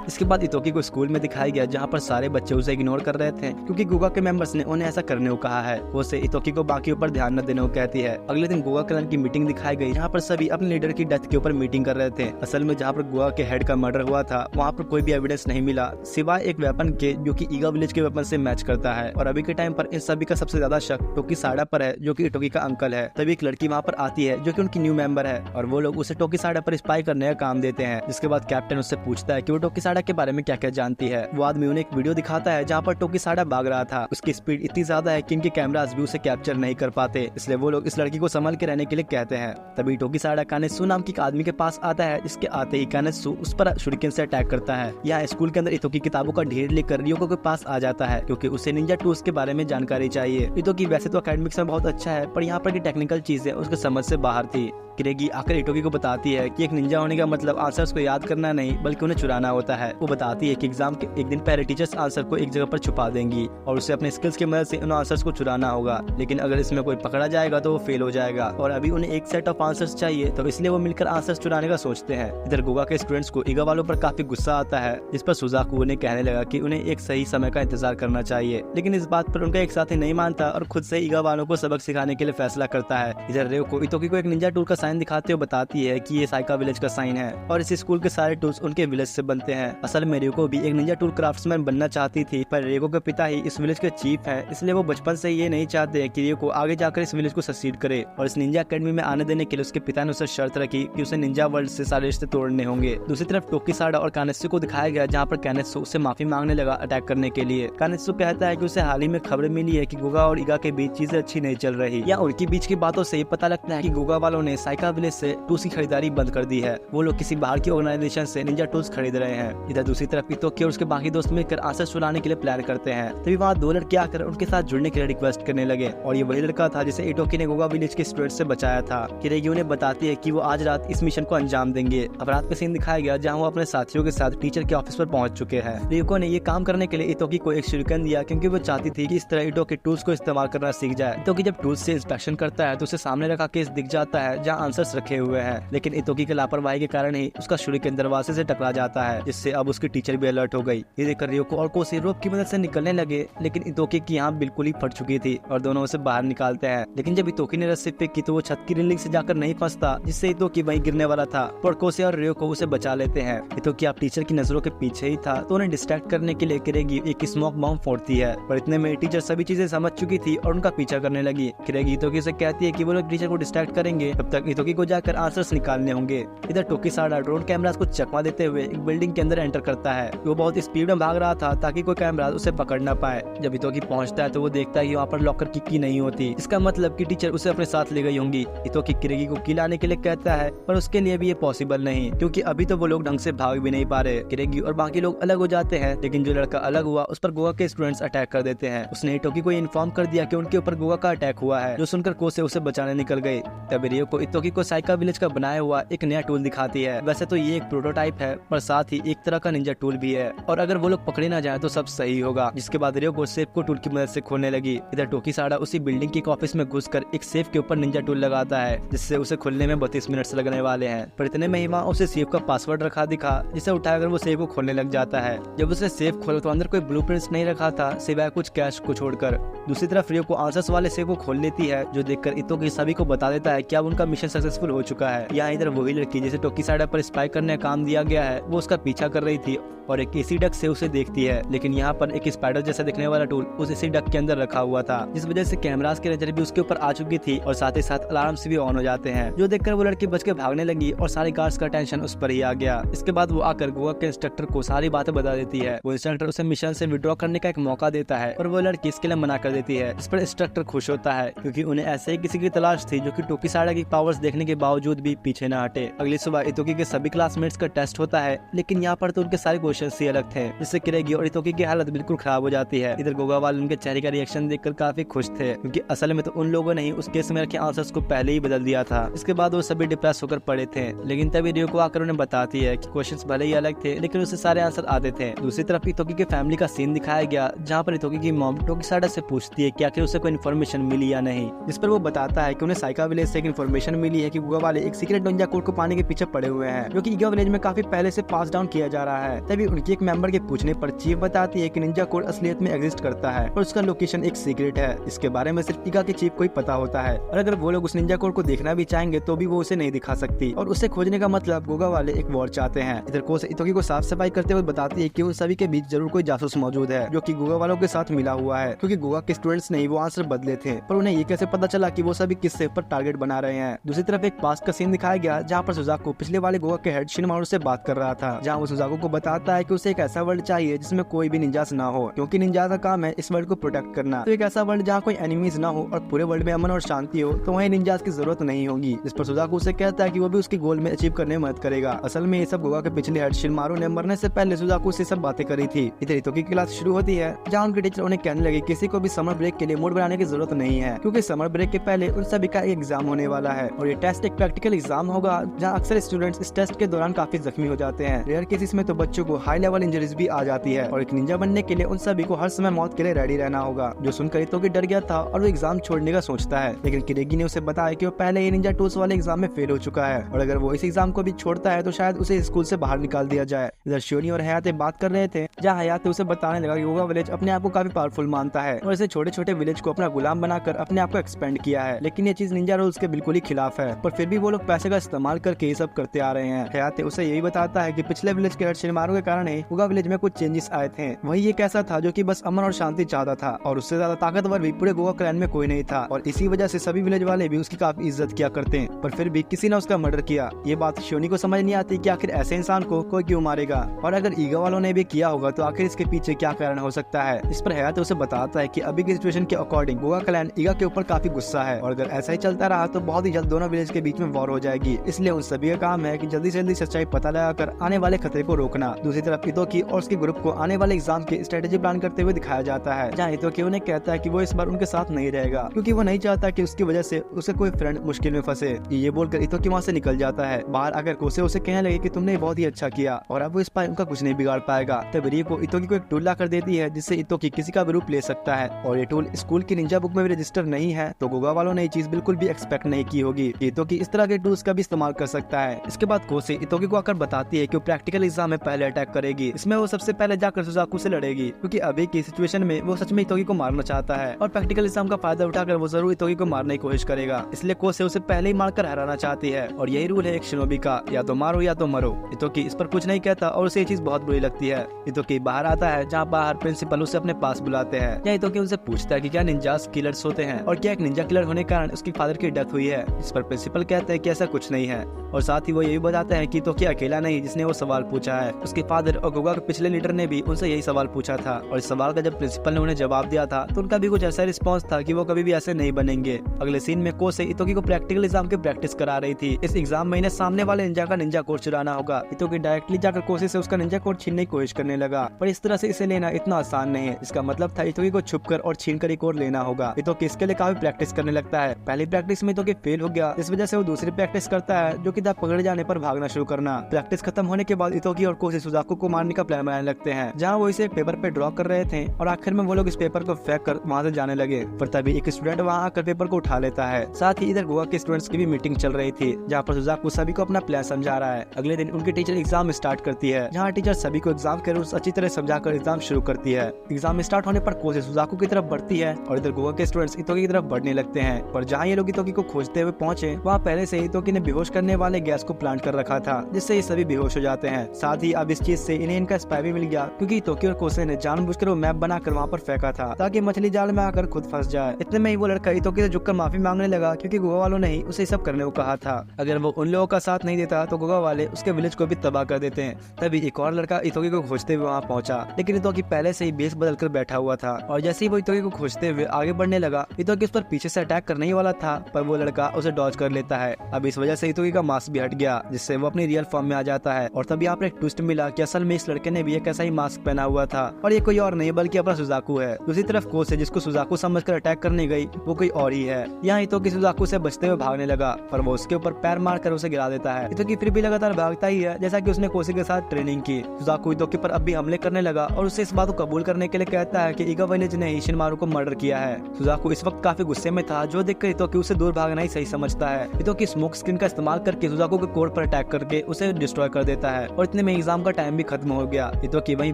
इसके बाद इतोकी को स्कूल में दिखाया गया जहाँ पर सारे बच्चे उसे इग्नोर कर रहे थे क्योंकि गोगा के मेंबर्स ने उन्हें ऐसा करने को कहा है। वो से इतोकी को बाकी ऊपर ध्यान न देने को कहती है। अगले दिन गोगा क्लैन की मीटिंग दिखाई गई जहाँ पर सभी अपने लीडर की डेथ के ऊपर मीटिंग कर रहे थे। असल में जहाँ पर गोगा के हेड का मर्डर हुआ था वहाँ पर कोई भी एविडेंस नहीं मिला सिवाय एक वेपन के जो कि ईगा विलेज के वेपन से मैच करता है। और अभी के टाइम पर इन सभी का सबसे ज्यादा शक टोकी साडा पर है जो कि इतोकी का अंकल है। तभी एक लड़की वहाँ पर आती है जो कि उनकी न्यू मेंबर है और वो लोग उसे टोकी साडा पर स्पाई करने का काम देते हैं। जिसके बाद कैप्टन उससे पूछता है कि वो टोकी साडा के बारे में क्या क्या जानती है। वो आदमी उन्हें एक वीडियो दिखाता है जहाँ पर टोकी साडा भाग रहा था। उसकी स्पीड इतनी ज्यादा है कि इनके कैमरास भी उसे कैप्चर नहीं कर पाते, इसलिए वो लोग इस लड़की को संभल के रहने के लिए कहते हैं। तभी टोकी साडा कानेत्सु नाम के एक आदमी के पास आता है, जिसके आते ही कानेत्सु उस पर शुरिकेन से अटैक करता है। यहाँ स्कूल के अंदर इतोकी किताबों का ढेर लेकर रियोको के पास आ जाता है क्योंकि उसे निंजा टूल्स के बारे में जानकारी चाहिए। इतोकी वैसे तो एकेडमिक्स में बहुत अच्छा है, पर यहाँ पर की टेक्निकल चीजें उसके समझ से बाहर थी। किरेगी आकर इतोकी को बताती है कि एक निंजा होने का मतलब आंसर्स को याद करना नहीं बल्कि उन्हें चुराना होता है। वो बताती है कि एग्जाम के एक दिन पहले टीचर्स आंसर को एक जगह पर छुपा देंगी और उसे अपने स्किल्स की मदद से उन आंसर्स को चुराना होगा, लेकिन अगर इसमें कोई पकड़ा जाएगा तो वो फेल हो जाएगा और अभी उन्हें एक सेट ऑफ आंसर्स चाहिए, तो इसलिए वो मिलकर आंसर्स चुराने का सोचते हैं। इधर गोगा के स्टूडेंट्स को ईगा वालों पर काफी गुस्सा आता है, जिस पर सुजाकू उन्हें कहने लगा कि उन्हें एक सही समय का इंतजार करना चाहिए, लेकिन इस बात पर उनका एक साथी नहीं मानता और खुद से ईगा वालों को सबक सिखाने के लिए फैसला करता है। इधर रियोको इतोकी को एक निंजा टूल का साइन दिखाते हुए बताती है कि ये साइका विलेज का साइन है और इस स्कूल के सारे टूल्स उनके विलेज से बनते हैं। असल में रियोको भी एक निंजा टूल क्राफ्ट्समैन बनना चाहती थी, पर रियोको के पिता ही इस विलेज के चीफ हैं, इसलिए वो बचपन से ये नहीं चाहते कि रियोको आगे जाकर इस विलेज को सक्सीड करे और इस निंजा अकेडमी में आने देने के लिए उसके पिता ने उसे शर्त रखी कि उसे निंजा वर्ल्ड से सारे रिश्ते तोड़ने होंगे। दूसरी तरफ टोकी साडा और कानेत्सु को दिखाया गया जहाँ पर कानेत्सु उससे माफी मांगने लगा अटैक करने के लिए। कानेत्सु कहता है कि उसे हाल ही में खबर मिली है कि गोगा और ईगा के बीच चीजें अच्छी नहीं चल रही, या उनके बीच की बातों से ये पता लगता है कि गोगा वालों ने साइका विलेज से टूल्स की खरीदारी बंद कर दी है। वो लोग किसी बाहर की ऑर्गेनाइजेशन से निंजा टूल्स खरीद रहे हैं। इधर दूसरी तरफ इतोकी और उसके बाकी दोस्त मिलकर आंसर चुराने के लिए प्लान करते हैं। तभी वहाँ दो लड़के आकर उनके साथ जुड़ने के लिए रिक्वेस्ट करने लगे और ये वही लड़का था जिसे इतोकी ने गोगा विलेज के स्टूडेंट से बचाया था। किरेगी उन्हें बताती है कि वो आज रात इस मिशन को अंजाम देंगे। अब रात का सीन दिखाया गया जहाँ वो अपने साथियों के साथ टीचर के ऑफिस पर पहुंच चुके हैं। रियोको ने ये काम करने के लिए इतोकी को एक शुरिकेन दिया क्योंकि वो चाहती थी कि इस तरह इटो के टूल्स को इस्तेमाल करना सीख जाए। इतोकी जब टूल्स से इंस्पेक्शन करता है तो उसे सामने रखा केस दिख जाता है जहाँ आंसर्स रखे हुए हैं, लेकिन इतोकी की लापरवाही के कारण ही उसका शूरिकेन दरवाजे से टकरा जाता है, जिससे अब उसकी टीचर भी अलर्ट हो गई। ये देखकर रियोको और कोसी रोप की मदद से निकलने लगे, लेकिन इतोकी की आंख बिल्कुल ही फट चुकी थी और दोनों उसे बाहर निकालते हैं। लेकिन जब इतोकी ने रस्सी फेंकी तो वो छत की रेलिंग से जाकर नहीं फंसता, जिससे इतोकी वहीं गिरने वाला था, पर कोसी और रियोको उसे बचा लेते हैं। इतोकी आप टीचर की नजरों के पीछे ही था, तो उन्हें डिस्ट्रैक्ट करने के लिए किरेगी एक स्मोक बॉम्ब फोड़ती है, पर इतने में टीचर सभी चीजें समझ चुकी थी और उनका पीछा करने लगी। किरेगी इतोकी से कहती है कि वो लोग टीचर को डिस्ट्रैक्ट करेंगे, तब तक इतोकी को जाकर आंसर्स निकालने होंगे। इधर टोकीसाडा ड्रोन कैमरास को चकमा देते हुए एक बिल्डिंग के अंदर एंटर करता है। वो बहुत स्पीड में भाग रहा था ताकि कोई कैमरा उसे पकड़ ना पाए। जब इतोकी पहुंचता है तो वो देखता है कि वहाँ पर लॉकर की की नहीं होती, इसका मतलब कि टीचर उसे अपने साथ ले गई होंगी। इतोकी किरेगी को की लाने के लिए कहता है, पर उसके लिए भी ये पॉसिबल नहीं, क्योंकि अभी तो वो लोग ढंग से भाग भी नहीं पा रहे। किरेगी और बाकी लोग अलग हो जाते हैं, लेकिन जो लड़का अलग हुआ उस पर गोवा के स्टूडेंट्स अटैक कर देते हैं। उसने इतोकी को इन्फॉर्म कर दिया कि उनके ऊपर गोवा का अटैक हुआ है, जो सुनकर कोसे उसे बचाने निकल गई। तब रियोको इतोकी को साइका विलेज का बनाया हुआ एक नया टूल दिखाती है। वैसे तो ये एक प्रोटोटाइप है, पर साथ ही एक तरह का निंजा टूल भी है, और अगर वो लोग पकड़े ना जाए तो सब सही होगा। जिसके बाद रियोको सेफ को टूल की मदद से खोलने लगी। इधर टोकीसाडा उसी बिल्डिंग के ऑफिस में घुसकर एक सेफ के ऊपर निंजा टूल लगाता है, जिससे उसे खुलने में 32 मिनट लगने वाले हैं। पर इतने में ही वहाँ उसे सेफ का पासवर्ड रखा दिखा, जिसे उठाकर वो सेफ को खोलने लग जाता है। जब उसे सेफ खोला तो अंदर कोई ब्लूप्रिंट्स नहीं रखा था, सिवाय कुछ कैश को छोड़कर। दूसरी तरफ रियोको आंसर्स वाले सेफ को खोल लेती है, जो देखकर इतोकी सभी को बता देता है कि अब उनका मिशन सक्सेसफुल हो चुका है। यहाँ इधर वही लड़की जिसे टोकीसाडा पर स्पाई करने का काम दिया गया है, वो उसका पीछा कर रही थी और एक एसी डक से उसे देखती है, लेकिन यहाँ पर एक स्पाइडर जैसा दिखने वाला टूल उस एसी डक के अंदर रखा हुआ था, जिस वजह से कैमरास की नजर भी उसके ऊपर आ चुकी थी और साथ ही साथ अलार्म भी ऑन हो जाते हैं, जो देखकर वो लड़की बच के भागने लगी और सारे गार्ड्स का टेंशन उस पर ही आ गया। इसके बाद वो आकर गोवा के इंस्ट्रक्टर को सारी बातें बता देती है। वो इंस्ट्रक्टर उसे मिशन से विड्रॉ करने का एक मौका देता है, और वो लड़की इसके लिए मना कर देती है। इस पर इंस्ट्रक्टर खुश होता है, क्योंकि उन्हें ऐसे ही किसी की तलाश थी जो कि टोकीसाडा की पावर्स देखने के बावजूद भी पीछे न हटे। अगली सुबह इतोकी के सभी क्लासमेट्स का टेस्ट होता है, लेकिन यहाँ पर तो उनके सारे क्वेश्चन ही अलग थे, जिससे किरेगी और इतोकी की हालत बिल्कुल खराब हो जाती है। इधर गोगा वाले उनके चेहरे का रिएक्शन देखकर काफी खुश थे, क्योंकि असल में तो उन लोगों ने ही उस केस में रखे आंसर्स को पहले ही बदल दिया था। इसके बाद वो सभी डिप्रेस होकर पड़े थे, लेकिन तभी रियोको आकर उन्हें बताती है कि क्वेश्चंस भले ही अलग थे, लेकिन उससे सारे आंसर आते थे। दूसरी तरफ इतोकी के फैमिली का सीन दिखाया गया, जहाँ पर इतोकी की मॉम टोकीसाडा से पूछती है कि आखिर उसे कोई इन्फॉर्मेशन मिली या नहीं, जिस पर वो बताता है कि उन्हें साइका विलेज से एक इन्फॉर्मेशन मिली है कि गोगा वाले एक सीक्रेट निंजा कोड को पाने के पीछे पड़े हुए हैं, जो कि ईगा विलेज में काफी पहले से पास डाउन किया जा रहा है। तभी उनकी एक मेंबर के पूछने पर चीफ बताती है कि निंजा कोड असलियत में एग्जिस्ट करता है और उसका लोकेशन एक सीक्रेट है। इसके बारे में सिर्फ ईगा के चीफ को ही पता होता है, और अगर वो लोग उस निंजा कोड को देखना भी चाहेंगे तो भी वो उसे नहीं दिखा सकती, और उसे खोजने का मतलब गोगा वाले एक वॉर चाहते हैं। इधर कोसे इतोकी को साफ सफाई करते हुए बताती है कि उन सभी के बीच जरूर कोई जासूस मौजूद है, जो कि गोगा वालों के साथ मिला हुआ है, क्योंकि गोगा के स्टूडेंट्स ने वो आंसर बदले थे, पर उन्हें ये कैसे पता चला कि वो सभी किस सेफ पर टारगेट बना रहे हैं। दूसरी तरफ एक पास्ट का सीन दिखाया गया, जहाँ पर सुजाको पिछले वाले गोगा के हेड शिनमारू से बात कर रहा था, जहाँ वो सुजाको को बताता है कि उसे एक ऐसा वर्ल्ड चाहिए जिसमें कोई भी निंजास ना हो, क्योंकि निंजा का काम है इस वर्ल्ड को प्रोटेक्ट करना। तो एक ऐसा वर्ल्ड जहाँ कोई एनिमीज ना हो और पूरे वर्ल्ड में अमन और शांति हो, तो वहीं निंजास की जरूरत नहीं होगी। जिस पर सुजाको उसे कहता है कि वो भी उसकी गोल में अचीव करने में मदद करेगा। असल में ये सब गोगा के पिछले हेड शिनमारू ने मरने से पहले सुजाको से सब बातें करी थी। इधर इतोकी की क्लास शुरू होती है, जहाँ उनके टीचर उन्हें कहने लगे किसी को भी समर ब्रेक के लिए मूड बनाने की जरूरत नहीं है, क्योंकि समर ब्रेक के पहले उन सभी का एग्जाम होने वाला है, और ये टेस्ट एक प्रैक्टिकल एग्जाम होगा, जहाँ अक्सर स्टूडेंट्स इस टेस्ट के दौरान काफी जख्मी हो जाते हैं। रेयर केसेस में तो बच्चों को हाई लेवल इंजरीज भी आ जाती है, और एक निंजा बनने के लिए उन सभी को हर समय मौत के लिए रेडी रहना होगा। जो सुनकर इतोकी डर गया था और वो एग्जाम छोड़ने का सोचता है, लेकिन किरेगी ने उसे बताया कि वो पहले ही निंजा टूल्स वाले एग्जाम में फेल हो चुका है, और अगर वो इस एग्जाम को भी छोड़ता है तो शायद उसे स्कूल से बाहर निकाल दिया जाए। इधर शियोनी और हयाते बात कर रहे थे, जहाँ हयाते उसे बताने लगा कि गोगा विलेज अपने आप को काफी पावरफुल मानता है और इसे छोटे छोटे विलेज को अपना गुलाम बनाकर अपने आप को एक्सपेंड किया है, लेकिन ये चीज निंजा रूल्स के बिल्कुल ही खिलाफ है, पर फिर भी वो लोग पैसे का इस्तेमाल करके ये सब करते आ रहे हैं। हयाते उसे यही बताता है कि पिछले विलेज के हेड शिनमारू के कारण ही गोगा विलेज में कुछ चेंजेस आए थे। वही एक ऐसा था जो कि बस अमन और शांति चाहता था, और उससे ज्यादा ताकतवर भी पूरे गोगा क्लैन में कोई नहीं था, और इसी वजह से सभी विलेज वाले भी उसकी काफी इज्जत किया करते हैं, पर फिर भी किसी ने उसका मर्डर किया। ये बात शियोनी को समझ नहीं आती कि आखिर ऐसे इंसान को कोई क्यों मारेगा, और अगर ईगा वालों ने भी किया होगा तो आखिर इसके पीछे क्या कारण हो सकता है। इस पर हयाते उसे बताता है कि अभी की सिचुएशन के अकॉर्डिंग गोगा क्लैन ईगा के ऊपर काफी गुस्सा है, और अगर ऐसा ही चलता रहा तो बहुत ही जल्द दोनों विलेज के बीच में वॉर हो जाएगी। इसलिए उन सभी का काम है कि जल्दी से जल्दी सच्चाई पता लगाकर आने वाले खतरे को रोकना। दूसरी तरफ इतोकी और उसके ग्रुप को आने वाले एग्जाम की स्ट्रेटेजी प्लान करते हुए दिखाया जाता है, जहाँ इतोकी उन्हें कहता है कि वो इस बार उनके साथ नहीं रहेगा क्योंकि वो नहीं चाहता कि उसकी वजह से उसका कोई फ्रेंड मुश्किल में फंसे। ये बोलकर इतोकी वहाँ से निकल जाता है। बाहर आकर कोसे उसे कहने लगे कि तुमने बहुत ही अच्छा किया और अब वो इस बार उनका कुछ नहीं बिगाड़ पाएगा। तब रिको इतोकी को एक टूल ला कर देती है जिससे इतोकी किसी का भी रूप ले सकता है, और ये टूल स्कूल की निंजा बुक में भी रजिस्टर नहीं है, तो गोगा वालों ने ये चीज बिल्कुल भी एक्सपेक्ट नहीं की होगी। इतोकी इस तरह के टूल्स का भी इस्तेमाल कर सकता है। इसके बाद कोसे इतोकी को आकर बताती है कि वो प्रैक्टिकल एग्जाम में पहले अटैक करेगी। इसमें वो सबसे पहले जाकर सुजाकू से लड़ेगी क्योंकि अभी की सिचुएशन में वो सच में इतोकी को मारना चाहता है और प्रैक्टिकल एग्जाम का फायदा उठाकर वो जरूर इतोकी को मारने की कोशिश करेगा। इसलिए कोसे उसे पहले ही मारकर हराना चाहती है और यही रूल है एक शिनोबी का, या तो मारो या तो मरो। इतोकी इस पर कुछ नहीं कहता और उसे ये चीज बहुत बुरी लगती है। इतोकी बाहर आता है जहाँ बाहर प्रिंसिपल उसे अपने पास बुलाते हैं। यहाँ इतोकी उनसे पूछता है कि क्या निंजास किलर्स होते हैं और क्या एक निंजा किलर होने के कारण उसके फादर की डेथ हुई है। इस पर प्रिंसिपल कहते हैं कि ऐसा कुछ नहीं है और साथ ही वो यही बताते हैं कि इतोकी अकेला नहीं जिसने वो सवाल पूछा है। उसके फादर और गोगा के पिछले लीडर ने भी उनसे यही सवाल पूछा था और इस सवाल का जब प्रिंसिपल ने उन्हें जवाब दिया था तो उनका भी कुछ ऐसा रिस्पॉन्स था कि वो कभी भी ऐसे नहीं बनेंगे। अगले सीन में कोसे इतोकी को प्रैक्टिकल एग्जाम की प्रैक्टिस करा रही थी। इस एग्जाम में इन्हें सामने वाले निंजा का निंजा कोड चुराना होगा। इतोकी डायरेक्टली जाकर कोसे से उसका निंजा कोड छीनने की कोशिश करने लगा, पर इस तरह से इसे लेना इतना आसान नहीं है। इसका मतलब था इतोकी को छुपकर और छीनकर एक और लेना होगा। इतोकी इसके लिए काफी प्रैक्टिस करने लगता है। पहली प्रैक्टिस में इतोकी फेल हो गया, इस वजह से वो दूसरी प्रैक्टिस करता है जो कि था पकड़े जाने पर भागना शुरू करना। प्रैक्टिस खत्म होने के बाद इतोकी और कोसे सुजाकू को मारने का प्लान बनाने लगते हैं, जहाँ वो इसे एक पेपर पे ड्रॉ कर रहे थे और आखिर में वो लोग इस पेपर को फेंक कर वहाँ से जाने लगे। पर तभी एक स्टूडेंट वहाँ आकर पेपर को उठा लेता है। साथ ही इधर गोवा के स्टूडेंट्स की भी मीटिंग चल रही थी जहाँ पर सुजाकू सभी को अपना प्लान समझा रहा है। अगले दिन उनकी टीचर एग्जाम स्टार्ट करती है, जहाँ टीचर सभी को एग्जाम के रूल्स अच्छी तरह समझाकर एग्जाम शुरू करती है। एग्जाम स्टार्ट होने पर कोसे सुजाकू की तरफ बढ़ती है और इधर गोवा के स्टूडेंट्स इतोकी की तरफ बढ़ने लगते हैं। पर जहाँ ये लोग इतोकी को खोजते हुए पहुंचे वहाँ पहले से इतोकी ने बेहोश करने वाले गैस को प्लांट कर रखा था, जिससे ये सभी बेहोश हो जाते हैं। साथ ही अब इस चीज से इन्हें इनका स्पाई भी मिल गया क्योंकि इतोकी और कोसे ने जानबूझकर वो मैप बनाकर वहाँ पर फेंका था ताकि मछली जाल में आकर खुद फंस जाए। इतने में ही वो लड़का इतोकी से झुककर माफी मांगने लगा क्योंकि गोवा वालों ने ही उसे सब करने को कहा था। अगर वो उन लोगों का साथ नहीं देता तो गोवा वाले उसके विलेज को भी तबाह कर देते हैं। तभी एक और लड़का इतोकी को खोजते हुए वहाँ पहुंचा, लेकिन इतोकी पहले से ही बेस बदल कर बैठा हुआ था और जैसे ही वो इतोकी को खोजते हुए आगे बढ़ने लगा, इतोकी उस पर पीछे से अटैक करने ही वाला था, पर वो लड़का उसे डॉज कर लेता है। अब इस वजह से इतोकी का मास्क भी हट गया, जिससे वो अपनी रियल फॉर्म में आ जाता है। और तब यहाँ पर एक ट्विस्ट मिला कि असल में इस लड़के ने भी एक ऐसा ही मास्क पहना हुआ था और ये कोई और नहीं बल्कि अपना सुजाकू है। दूसरी तरफ कोसे जिसको सुजाकू समझकर अटैक करने गई वो कोई और ही है। यहाँ इतोकी सुजाकू से बचते हुए भागने लगा, पर वो उसके ऊपर पैर मारकर उसे गिरा देता है। इतोकी फिर भी लगातार भागता ही है जैसा कि उसने कोसे के साथ ट्रेनिंग की। सुजाकू इतोकी पर अब भी हमले करने लगा और उसे इस बात को कबूल करने के लिए कहता है कि ईगा विलेज ने शिनमारू को मर्डर किया है। सुजाकू इस वक्त काफी गुस्से में था, जो देखकर इतोकी उसे दूर भागना ही सही समझता है। इतोकी स्मोक स्क्रीन का इस्तेमाल करके सुजाकू के कोर पर अटैक करके उसे डिस्ट्रॉय कर देता है और इतने में एग्जाम का टाइम भी खत्म हो गया। इतोकी वहीं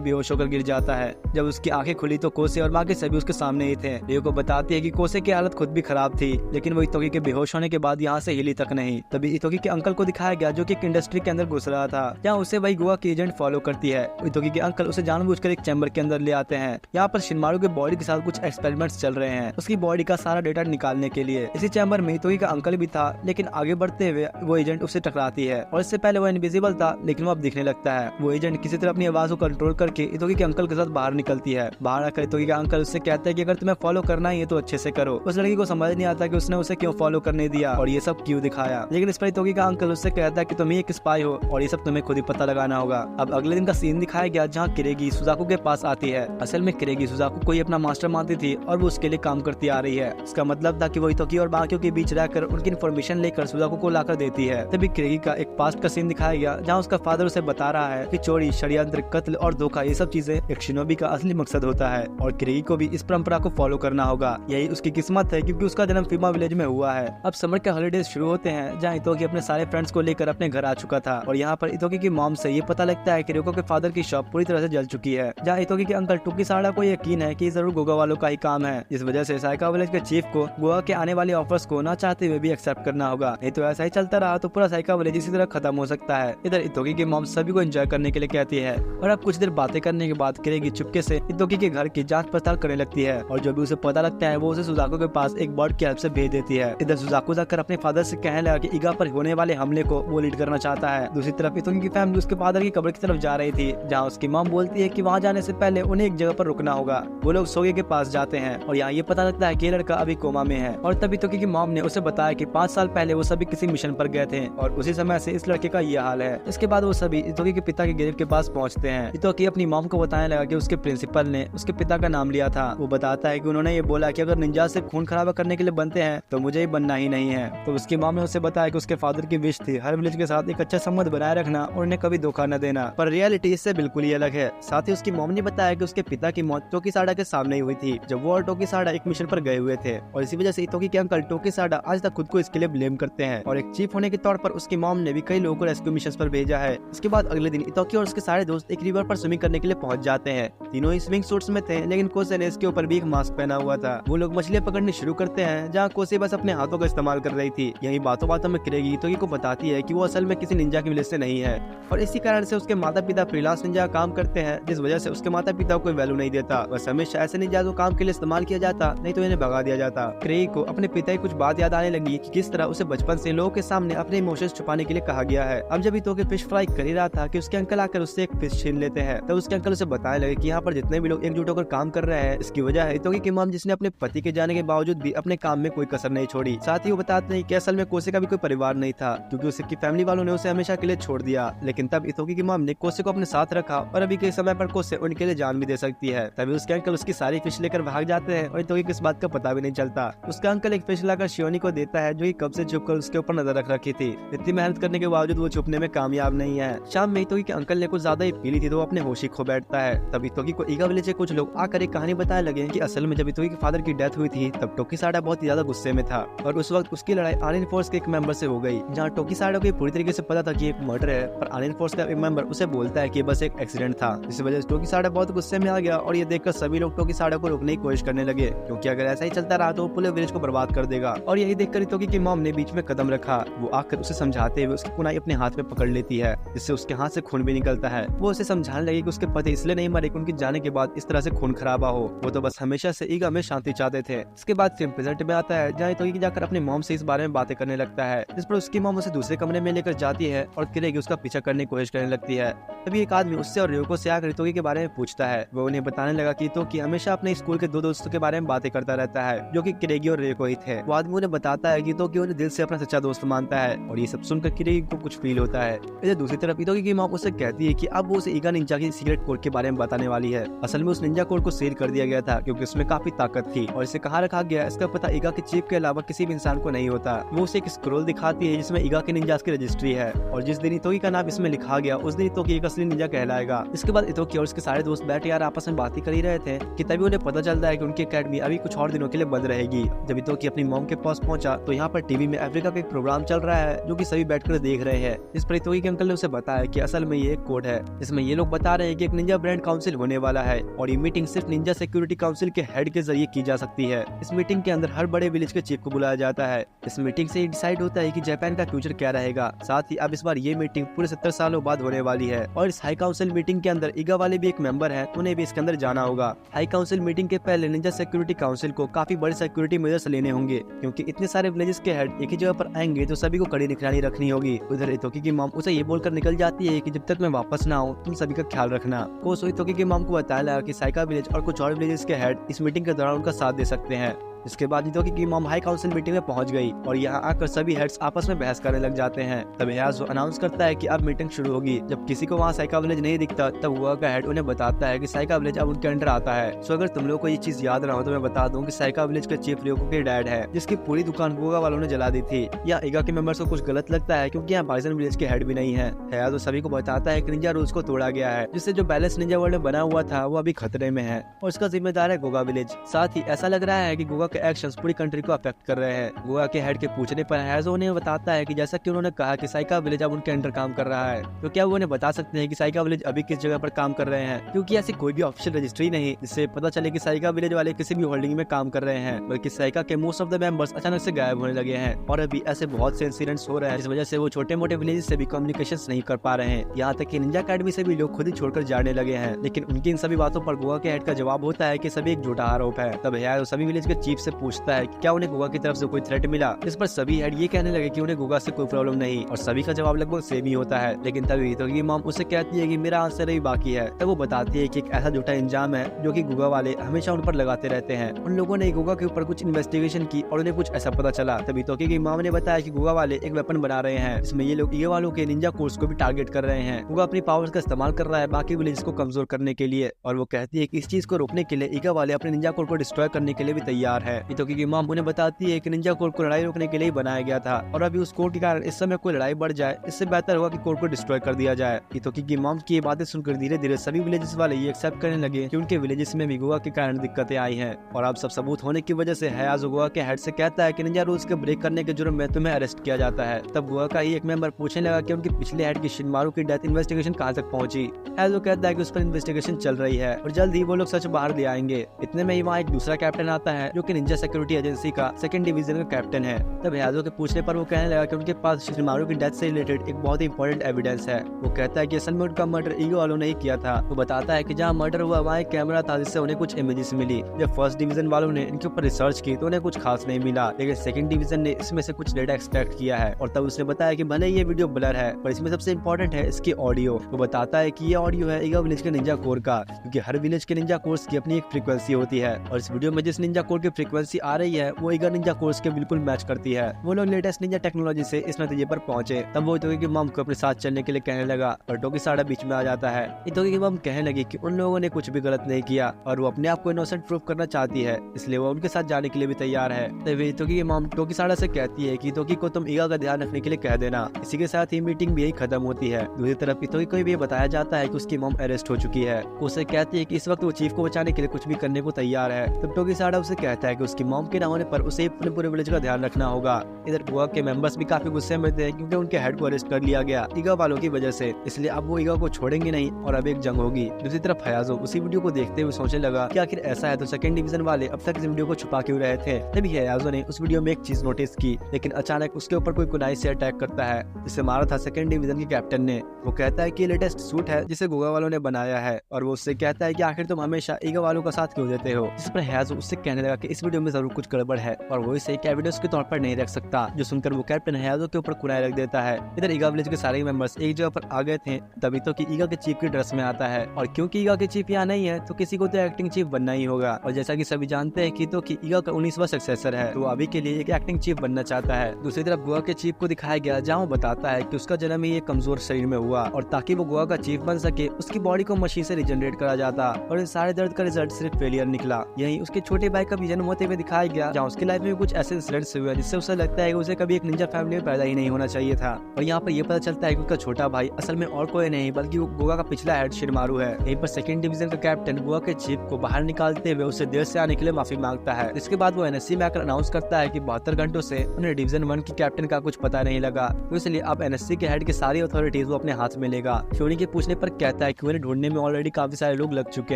बेहोश होकर गिर जाता है। जब उसकी आंखें खुली तो कोसे और बाकी सभी उसके सामने ही थे। रियो को बताती है कि कोसे की हालत खुद भी खराब थी, लेकिन वो इतोकी के बेहोश होने के बाद यहाँ से हिली तक नहीं। तभी इतोकी के अंकल को दिखाया गया जो कि एक इंडस्ट्री के अंदर घुस रहा था, जहाँ उसे वही गोवा की एजेंट फॉलो करती है। इतोकी के अंकल उसे जानबूझकर एक चैम्बर के अंदर ले आते हैं। यहाँ पर शिनमारू के बॉडी के साथ कुछ एक्सपेरिमेंट्स चल रहे हैं, उसकी बॉडी का सारा डेटा निकालने के लिए। इसी चैम्बर में इतोकी का अंकल भी था, लेकिन आगे बढ़ते हुए वो एजेंट उससे टकराती है और इससे पहले वो इनविजिबल था, लेकिन वो अब दिखने लगता है। वो एजेंट किसी तरह अपनी आवाज को कंट्रोल करके इतोकी के अंकल के साथ बाहर निकलती है। बाहर आकर इतोकी का अंकल उससे कहता है कि अगर तुम्हें फॉलो करना ही है तो अच्छे से करो। उस लड़की को समझ नहीं आता कि उसने उसे क्यों फॉलो करने दिया और ये सब क्यों दिखाया, लेकिन इस पर इतोकी का अंकल उससे कहता है कि तुम ही एक स्पाई हो और ये सब तुम्हें खुद ही पता लगाना होगा। अब अगले दिन का सीन दिखाया गया जहाँ किरेगी सुजाकू के पास आती है। असल में किरेगी सुजाकू को ही अपना मास्टर मानती थी और वो उसके लिए काम करती आ रही है। इसका मतलब था कि वो इतोकी और बाकियों के बीच रहकर उनकी इन्फॉर्मेशन लेकर सुजाकू को लाकर देती है। तभी किरेगी का एक पास्ट का सीन दिखाया गया जहाँ उसका फादर उसे बता रहा है कि चोरी, षड्यंत्र, कत्ल और धोखा ये सब चीजें एक शिनोबी का असली मकसद होता है और किरेगी को भी इस परंपरा को फॉलो करना होगा। यही उसकी किस्मत है क्योंकि उसका जन्म फीमा विलेज में हुआ है। अब समर के हॉलीडेज शुरू होते हैं जहाँ इतोकी अपने सारे फ्रेंड्स को लेकर अपने घर आ चुका था और यहाँ पर इतोकी की मॉम से ये पता लगता है कि रिको के फादर की शॉप पूरी तरह से जल चुकी है। जहाँ इतोकी के अंकल टुकी साड़ा को यकीन है कि जरूर गोगा वालों का ही काम है, इस वजह से साइका विलेज के चीफ को गोवा के आने वाले ऑफर्स को ना चाहते हुए भी एक्सेप्ट करना होगा। नहीं तो ऐसा ही चलता रहा तो पूरा साइका विलेज इसी तरह खत्म हो सकता है। इधर इतोकी की मॉम सभी को एंजॉय करने के लिए कहती है और अब कुछ देर बातें करने के बाद किरेगी चुपके से इतोकी के घर की जांच पड़ताल करने लगती है और जो भी उसे पता लगता है वो उसे सुजाकू के पास एक बर्ड की हेल्प से भेज देती है। इधर सुजाकू जाकर अपने फादर से कहने लगा कि ईगा पर होने वाले हमले को वो लीड करना चाहता है। दूसरी तरफ इतोकी की फैमिली उसके फादर की कब्र की तरफ जा रही थी, जहाँ उसकी मॉम बोलती है कि वहाँ जाने से पहले उन्हें एक जगह पर रुकना होगा। वो लोग सोगे के पास जाते हैं और यहाँ ये पता लगता है कि ये लड़का अभी कोमा में है और तभी इतोकी की मॉम ने उसे बताया कि 5 साल पहले वो सभी किसी मिशन पर गए थे और उसी समय से इस लड़के का ये हाल है। इसके बाद वो सभी इतोकी के पिता की केव के पास पहुंचते हैं। इतोकी अपनी मॉम को बताने लगा कि उसके प्रिंसिपल ने उसके पिता का नाम लिया था। वो बताता है कि उन्होंने ये बोला कि अगर निंजा से खून खराबा करने के लिए बनते हैं तो मुझे ही बनना ही नहीं है। तो उसकी मॉम ने उसे बताया कि उसके फादर की विश थी हर विलेज के साथ एक अच्छा संबंध बनाए रखना और उन्हें कभी धोखा न देना, पर रियलिटी इससे बिल्कुल ही अलग है। साथ ही उसकी मॉम ने बताया कि उसके पिता की मौत टोकीसाडा के सामने ही हुई थी जब वो और टोकीसाडा एक मिशन पर गए हुए थे, और इसी वजह से इतोकी के अंकल टोकीसाडा आज तक खुद को इसके लिए ब्लेम करते हैं। और एक चीफ होने के तौर पर उसकी मॉम ने भी कई लोगों को रेस्क्यू मिशन पर भेजा है। इसके बाद अगले दिन इतोकी और उसके सारे दोस्त एक रिवर पर स्विमिंग करने के लिए पहुंच जाते हैं। तीनों ही स्विमिंग सूट्स में थे, लेकिन कोसे ने इसके ऊपर भी एक मास्क पहना हुआ था। वो लोग मछलियां पकड़नी शुरू करते हैं जहाँ कोसे बस अपने हाथों का इस्तेमाल कर रही थी। यही बातों बातों में किरेगी इतोकी को बताती है कि वो असल में किसी निंजा की विलेज से नहीं है, और इसी कारण से उसके माता पिता फ्रीलांस निंजा काम करते हैं, जिस वजह से उसके माता पिता को कोई वैल्यू नहीं देता। बस हमेशा ऐसे निंजा को काम के लिए इस्तेमाल किया जाता, नहीं तो इन्हें भगा दिया जाता। क्रेग को अपने पिता की कुछ बात याद आने लगी कि किस तरह उसे बचपन से लोगों के सामने अपने इमोशंस छुपाने के लिए कहा गया है। अब जब इतोकी फिश फ्राई कर ही रहा था कि उसके अंकल आकर उससे एक फिश छीन लेते हैं, तब उसके अंकल उसे बताने लगे कि यहाँ पर जितने भी लोग एकजुट होकर काम कर रहे हैं इसकी वजह है इतोकी की मॉम, जिसने अपने पति के जाने के बावजूद भी अपने काम में कोई कसर नहीं छोड़ी। साथ ही वो बताते हैं कि असल में कोसे का भी कोई परिवार नहीं था, क्योंकि उसकी फैमिली वालों ने उसे हमेशा के लिए छोड़ दिया। लेकिन तब इतोकी की मॉम ने कोसे को अपने साथ रखा, और अभी के समय पर कोसे उनके लिए जान भी दे सकती है। तभी उसके अंकल उसकी सारी फिश लेकर भाग जाते हैं और इतोकी को इस बात का पता भी नहीं चलता। उसका अंकल एक फिश लाकर शियोनी को देता है, जो कि कब से छुपकर उसके ऊपर नजर रख रखी थी। इतनी मेहनत करने के बावजूद वो छुपने में कामयाब नहीं है। शाम में इतोकी के अंकल ने कुछ ज्यादा ही पी ली थी तो वो अपने होश ही खो बैठता है। तब इतोकी को ईगा विलेज से कुछ लोग आकर एक कहानी बताने लगे कि असल में जब इतोकी के फादर की डेथ हुई थी तब टोकीसाडा बहुत ही ज्यादा गुस्से में था, और उस वक्त उसकी लड़ाई आर्यन फोर्स के एक मेंबर से हो गई, जहाँ टोकीसाडा को पूरी तरीके से पता था कि एक मर्डर है, पर आर्यन फोर्स का एक मेंबर उसे बोलता है कि बस एक एक्सीडेंट था। इस वजह से टोकीसाडा बहुत गुस्से में आ गया, और ये देखकर सभी लोग टोकीसाडा को रोकने की कोशिश करने लगे, क्योंकि अगर ऐसा ही चलता रहा तो वो पूरे विलेज को बर्बाद कर देगा। और यही देखकर इतोकी की मॉम ने बीच में कदम रखा। वो आकर उसे समझाते हुए उसकी कुनाई अपने हाथ में पकड़ लेती है, जिससे उसके हाथ से खून भी निकलता है। वो उसे समझाने लगी कि उसके पति इसलिए नहीं मरे कि उनके जाने के बाद इस तरह से खून खराबा हो, वो तो बस हमेशा से ईगा में शांति चाहते थे। इसके बाद फिल्म प्रेजेंट में आता है, जहाँ इतोकी जाकर अपने मॉम से इस बारे में बातें करने लगता है, जिस पर उसकी मॉम उसे दूसरे कमरे में लेकर जाती है और किरेगी उसका पीछा करने की कोशिश करने लगती है। तभी एक आदमी उससे और रियोको से आकर इतोकी के बारे में पूछता है। वो उन्हें बताने लगा कि इतोकी हमेशा अपने स्कूल के दो दोस्तों के बारे में बातें करता रहता है, जो कि किरेगी और रियोको ही थे। वो आदमी उन्हें बताता है कि इतोकी उन्हें दिल से अपना सच्चा दोस्त मानता है, और ये सब सुनकर किरेगी को कुछ फील होता है। इधर दूसरी तरफ इतोकी की मॉम उसे कहती है कि अब वो उसे ईगा निंजा की सीक्रेट कोड के बारे में बताने वाली है। असल में उस निंजा कोड को सील कर दिया गया था क्योंकि उसमें काफी ताकत थी, और इसे कहाँ रखा गया इसका पता ईगा के चीफ के अलावा किसी भी इंसान को नहीं होता। वो उसे एक स्क्रोल दिखाती है जिसमें ईगा के निंजास की रजिस्ट्री है, और जिस दिन इतोकी का नाम इसमें लिखा गया उस दिन इतोकी एक असली निंजा कहलाएगा। इसके बाद इतोकी और उसके सारे दोस्त बैठे यार आपस में बातें कर ही रहे थे कि तभी उन्हें पता चलता है कि उनकी अकेडमी अभी कुछ और दिनों के लिए बंद रहेगी। जब इतोकी अपनी मॉम के पास पहुंचा तो यहाँ पर टीवी में अफ्रीका का एक प्रोग्राम चल रहा है, जो कि सभी बैठकर देख रहे हैं। इस पर इतोकी के अंकल ने उसे बताया कि असल में ये एक कोड है, जिसमें ये लोग बता रहे हैं कि एक निंजा ब्रांड काउंसिल होने वाला है, और ये मीटिंग सिर्फ निंजा सिक्योरिटी काउंसिल के हेड के जरिए की जा सकती है। इस मीटिंग के अंदर हर बड़े विलेज के चीफ को बुलाया जाता है। इस मीटिंग से डिसाइड होता है कि जापान का फ्यूचर क्या रहेगा। साथ ही अब इस बार ये मीटिंग पूरे 70 सालों बाद होने वाली है, और इस हाई काउंसिल मीटिंग के अंदर ईगा वाले भी एक मेंबर हैं, उन्हें भी इसके अंदर जाना होगा। हाई काउंसिल मीटिंग के पहले निंजा सिक्योरिटी काउंसिल को काफी बड़े सिक्योरिटी मेजर्स लेने होंगे, क्योंकि इतने सारे विलेजेस के हेड एक ही जगह पर आएंगे तो सभी को कड़ी निगरानी रखनी होगी। उधर इतोकी की मॉम उसे ये बोलकर निकल जाती है कि जब तक मैं वापस ना आऊं तुम सभी का ख्याल रखना। कोसो इतोकी की मॉम को बताया लगा कि साइका विलेज और कुछ और विलेजेस के हेड इस मीटिंग के दौरान उनका साथ दे सकते हैं। इसके बाद इतोकी की मॉम हाई काउंसिल मीटिंग में पहुंच गई, और यहाँ आकर सभी हेड्स आपस में बहस करने लग जाते हैं। तब याज़ो अनाउंस करता है कि अब मीटिंग शुरू होगी। जब किसी को वहाँ साइका विलेज नहीं दिखता तब वह का हेड उन्हें बताता है कि साइका विलेज अब उनके अंडर आता है। सो अगर तुम लोग को ये चीज याद ना हो तो मैं बता दूं कि साइका विलेज का चीफ रियोको के डैड है, जिसकी पूरी दुकान गोगा वालों ने जला दी थी। या ईगा के मेंबर्स को कुछ गलत लगता है क्योंकि यहाँ बाइजन विलेज के हेड भी नहीं है। याज़ो सभी को बताता है कि निंजा रूल्स को तोड़ा गया है, जिससे जो बैलेंस निंजा वर्ल्ड में बना हुआ था वो अभी खतरे में है, और इसका जिम्मेदार है गोगा विलेज। साथ ही ऐसा लग रहा है कि गोगा के एक्शंस पूरी कंट्री को अफेक्ट कर रहे हैं। गोगा के हेड के पूछने पर याज़ो उन्हें बताता है कि जैसा कि उन्होंने कहा कि साइका विलेज अब उनके अंडर काम कर रहा है, तो क्या वो उन्हें बता सकते हैं कि साइका विलेज अभी किस जगह पर काम कर रहे हैं, क्योंकि ऐसी कोई भी ऑफिशियल रजिस्ट्री नहीं जिससे पता चले कि साइका विलेज वाले किसी भी होल्डिंग में काम कर रहे हैं, बल्कि साइका के मोस्ट ऑफ द मेंबर्स अचानक से गायब होने लगे हैं। और अभी ऐसे बहुत से इंसिडेंट्स हो रहे हैं जिस वजह से वो छोटे मोटे विलेज से भी कम्युनिकेशन नहीं कर पा रहे हैं। यहाँ तक कि निंजा अकेडमी से भी लोग खुद ही छोड़कर जाने लगे हैं। लेकिन उनकी इन सभी बातों पर गोगा के हेड का जवाब होता है कि सभी एक झूठा आरोप है। तब याज़ो सभी विलेज के चीफ से पूछता है कि क्या उन्हें गुगा की तरफ से कोई थ्रेट मिला। इस पर सभी हेड ये कहने लगे कि उन्हें गुगा से कोई प्रॉब्लम नहीं, और सभी का जवाब लगभग सेम ही होता है। लेकिन तभी हितोकी की मॉम उसे कहती है कि मेरा आंसर ही बाकी है। तब वो बताती है कि एक ऐसा झूठा इंजाम है जो कि गुगा वाले हमेशा उन पर लगाते रहते हैं। उन लोगों ने गुगा के ऊपर कुछ इन्वेस्टिगेशन की और उन्हें कुछ ऐसा पता चला। तभी हितोकी की मॉम ने बताया कि गुगा वाले एक वेपन बना रहे हैं, इसमें ये लोग ईगा वालों के निंजा कोर्स को भी टारगेट कर रहे हैं। गुगा अपनी पावर्स का इस्तेमाल कर रहा है बाकी विलेज को कमजोर करने के लिए, और वो कहती है कि इस चीज को रोकने के लिए ईगा वाले अपने निंजा कोर को डिस्ट्रॉय करने के लिए भी तैयार है। हितोकी की मॉम उन्हें बताती है कि निंजा कोर को लड़ाई रोकने के लिए बनाया गया था, और अभी उस कोर के कारण इस समय कोई लड़ाई बढ़ जाए इससे बेहतर होगा कि कोर को डिस्ट्रॉय कर दिया जाए। हितोकी की मॉम की ये बातें सुनकर धीरे धीरे सभी विलेजेस वाले ये एक्सेप्ट करने लगे कि उनके विलेजेस में भी गुगा के कारण दिक्कतें आई हैं, और अब सब सबूत होने की वजह से हयाज़ो गुगा के हेड से कहता है कि निंजा रूल्स के ब्रेक करने के जुर्म में तुम्हें अरेस्ट किया जाता है। तब गुगा का ही एक मेंबर पूछने लगा कि उनके पिछले हेड की शिनमारू की डेथ इन्वेस्टिगेशन कहां तक पहुंची। हयाज़ो कहता है कि उस पर इन्वेस्टिगेशन चल रही है और जल्द ही वो लोग सच बाहर ले आएंगे। इतने में ही वहाँ एक दूसरा कैप्टन आता है जो कि निंजा सिक्योरिटी एजेंसी का सेकंड डिवीजन का कैप्टन है। तब हयाज़ो के पूछने पर वो कहने लगा कि उनके पास शिनमारू की डेथ से रिलेटेड एक बहुत ही इंपॉर्टेंट एविडेंस है। वो कहता है कि असल में उनका मर्डर ईगा वालों ने ही किया था। वो बताता है कि जहाँ मर्डर हुआ वहाँ एक कैमरा था जिससे उन्हें कुछ इमेजेस मिली। जब फर्स्ट डिवीजन वालों ने इनके ऊपर रिसर्च की तो उन्हें कुछ खास नहीं मिला, लेकिन सेकंड डिवीजन ने इसमें से कुछ डेटा एक्सट्रैक्ट किया है, और तब उसने बताया कि भले ये वीडियो ब्लर है पर इसमें सबसे इंपॉर्टेंट है इसकी ऑडियो। वो बताता है कि ये ऑडियो है ईगा विलेज के निंजा कोर का, क्योंकि हर विलेज के निंजा कोर्स की अपनी एक फ्रीक्वेंसी होती है, और इस वीडियो में जिस निंजा कोर की फ्रीक्वेंसी आ रही है वो ईगा निंजा कोर्स के बिल्कुल मैच करती है। वो लोग लेटेस्ट निंजा टेक्नोलॉजी से इस नतीजे पर पहुंचे। तब वो हितोकी की मॉम को अपने साथ चलने के लिए कहने लगा, और टोकीसाडा बीच में आ जाता है। हितोकी की मॉम कहने लगी कि उन लोगों ने कुछ भी गलत नहीं किया और वो अपने आप को इनोसेंट प्रूव करना चाहती है, इसलिए वो उनके साथ जाने के लिए भी तैयार है। तभी हितोकी की मॉम टोकीसाडा से कहती है कि हितोकी को तुम ईगा का ध्यान रखने के लिए कह देना। इसी के साथ ही मीटिंग भी यही खत्म होती है। दूसरी तरफ हितोकी को भी बताया जाता है कि उसकी मॉम अरेस्ट हो चुकी है। उसे कहती है कि इस वक्त वो चीफ को बचाने के लिए कुछ भी करने को तैयार है। तब टोकीसाडा उसे कहता है कि उसकी मॉम के न होने पर उसे अपने पूरे विलेज का ध्यान रखना होगा। इधर गुगा के मेंबर्स भी काफी गुस्से में थे क्योंकि उनके हेड को अरेस्ट कर लिया गया ईगा वालों की वजह से, इसलिए अब वो ईगा को छोड़ेंगे नहीं और अब एक जंग होगी। दूसरी तरफ हयाज़ो उसी वीडियो को देखते हुए सोचने लगा कि आखिर ऐसा है तो सेकंड डिवीजन वाले अब तक इस वीडियो को छुपा क्यों रहे थे। तभी हयाज़ो ने उस वीडियो में एक चीज नोटिस की, लेकिन अचानक उसके ऊपर कोई कुनाई से अटैक करता है जिसे मारा था सेकंड डिवीजन के कैप्टन ने। वो कहता है कि लेटेस्ट सूट है जिसे गुगा वालों ने बनाया है, और वो उससे कहता है कि आखिर तुम हमेशा ईगा वालों का साथ क्यों देते हो। जिस पर हयाज़ो उससे कहने लगा कि इस वीडियो में जरूर कुछ गड़बड़ है और वो इसे एक एविडेंस के तौर पर नहीं रख सकता, जो सुनकर वो कैप्टन हयाज़ो के ऊपर कुनाई रख देता है। इधर ईगा विलेज के सारे मेंबर्स एक जगह पर आ गए थे तभी तो कि ईगा के चीफ की ड्रेस में आता है, और क्योंकि ईगा के चीफ यहाँ नहीं है तो किसी को तो एक्टिंग चीफ बनना ही होगा। और जैसा कि सभी जानते हैं कि तो कि ईगा का 19वां सक्सेसर है, तो वो अभी के लिए एक एक्टिंग चीफ बनना चाहता है। दूसरी तरफ गुगा के चीफ को दिखाया गया जहाँ वो बताता है कि उसका जन्म ही एक कमजोर शरीर में हुआ, और ताकि वो गुगा का चीफ बन सके उसकी बॉडी को मशीन से रिजनरेट करा जाता, और इन सारे दर्द का रिजल्ट सिर्फ फेलियर निकला। यही उसके छोटे भाई का भी जन्म होते हुए दिखाया गया जहाँ उसकी लाइफ में कुछ ऐसे इंसिडेंट्स हुए जिससे उसे लगता है कि उसे कभी एक निंजा फैमिली में पैदा ही नहीं होना चाहिए था। और यहाँ पर यह पता चलता है कि उसका छोटा भाई असल में और कोई नहीं बल्कि वो गुगा का पिछला हेड शिनमारू है। यहीं पर सेकंड डिवीजन का कैप्टन गुगा के चीफ को बाहर निकालते हुए उसे देर से आने के लिए माफी मांगता है। इसके बाद वो एनएससी में आकर अनाउंस करता है कि 72 घंटों से उन्हें डिवीजन 1 की कैप्टन का कुछ पता नहीं लगा, तो इसलिए अब एनएससी के हेड की सारी अथॉरिटीज वो अपने हाथ में लेगा। शोनी के पूछने पर कहता है कि उन्हें ढूंढने में ऑलरेडी काफी सारे लोग लग चुके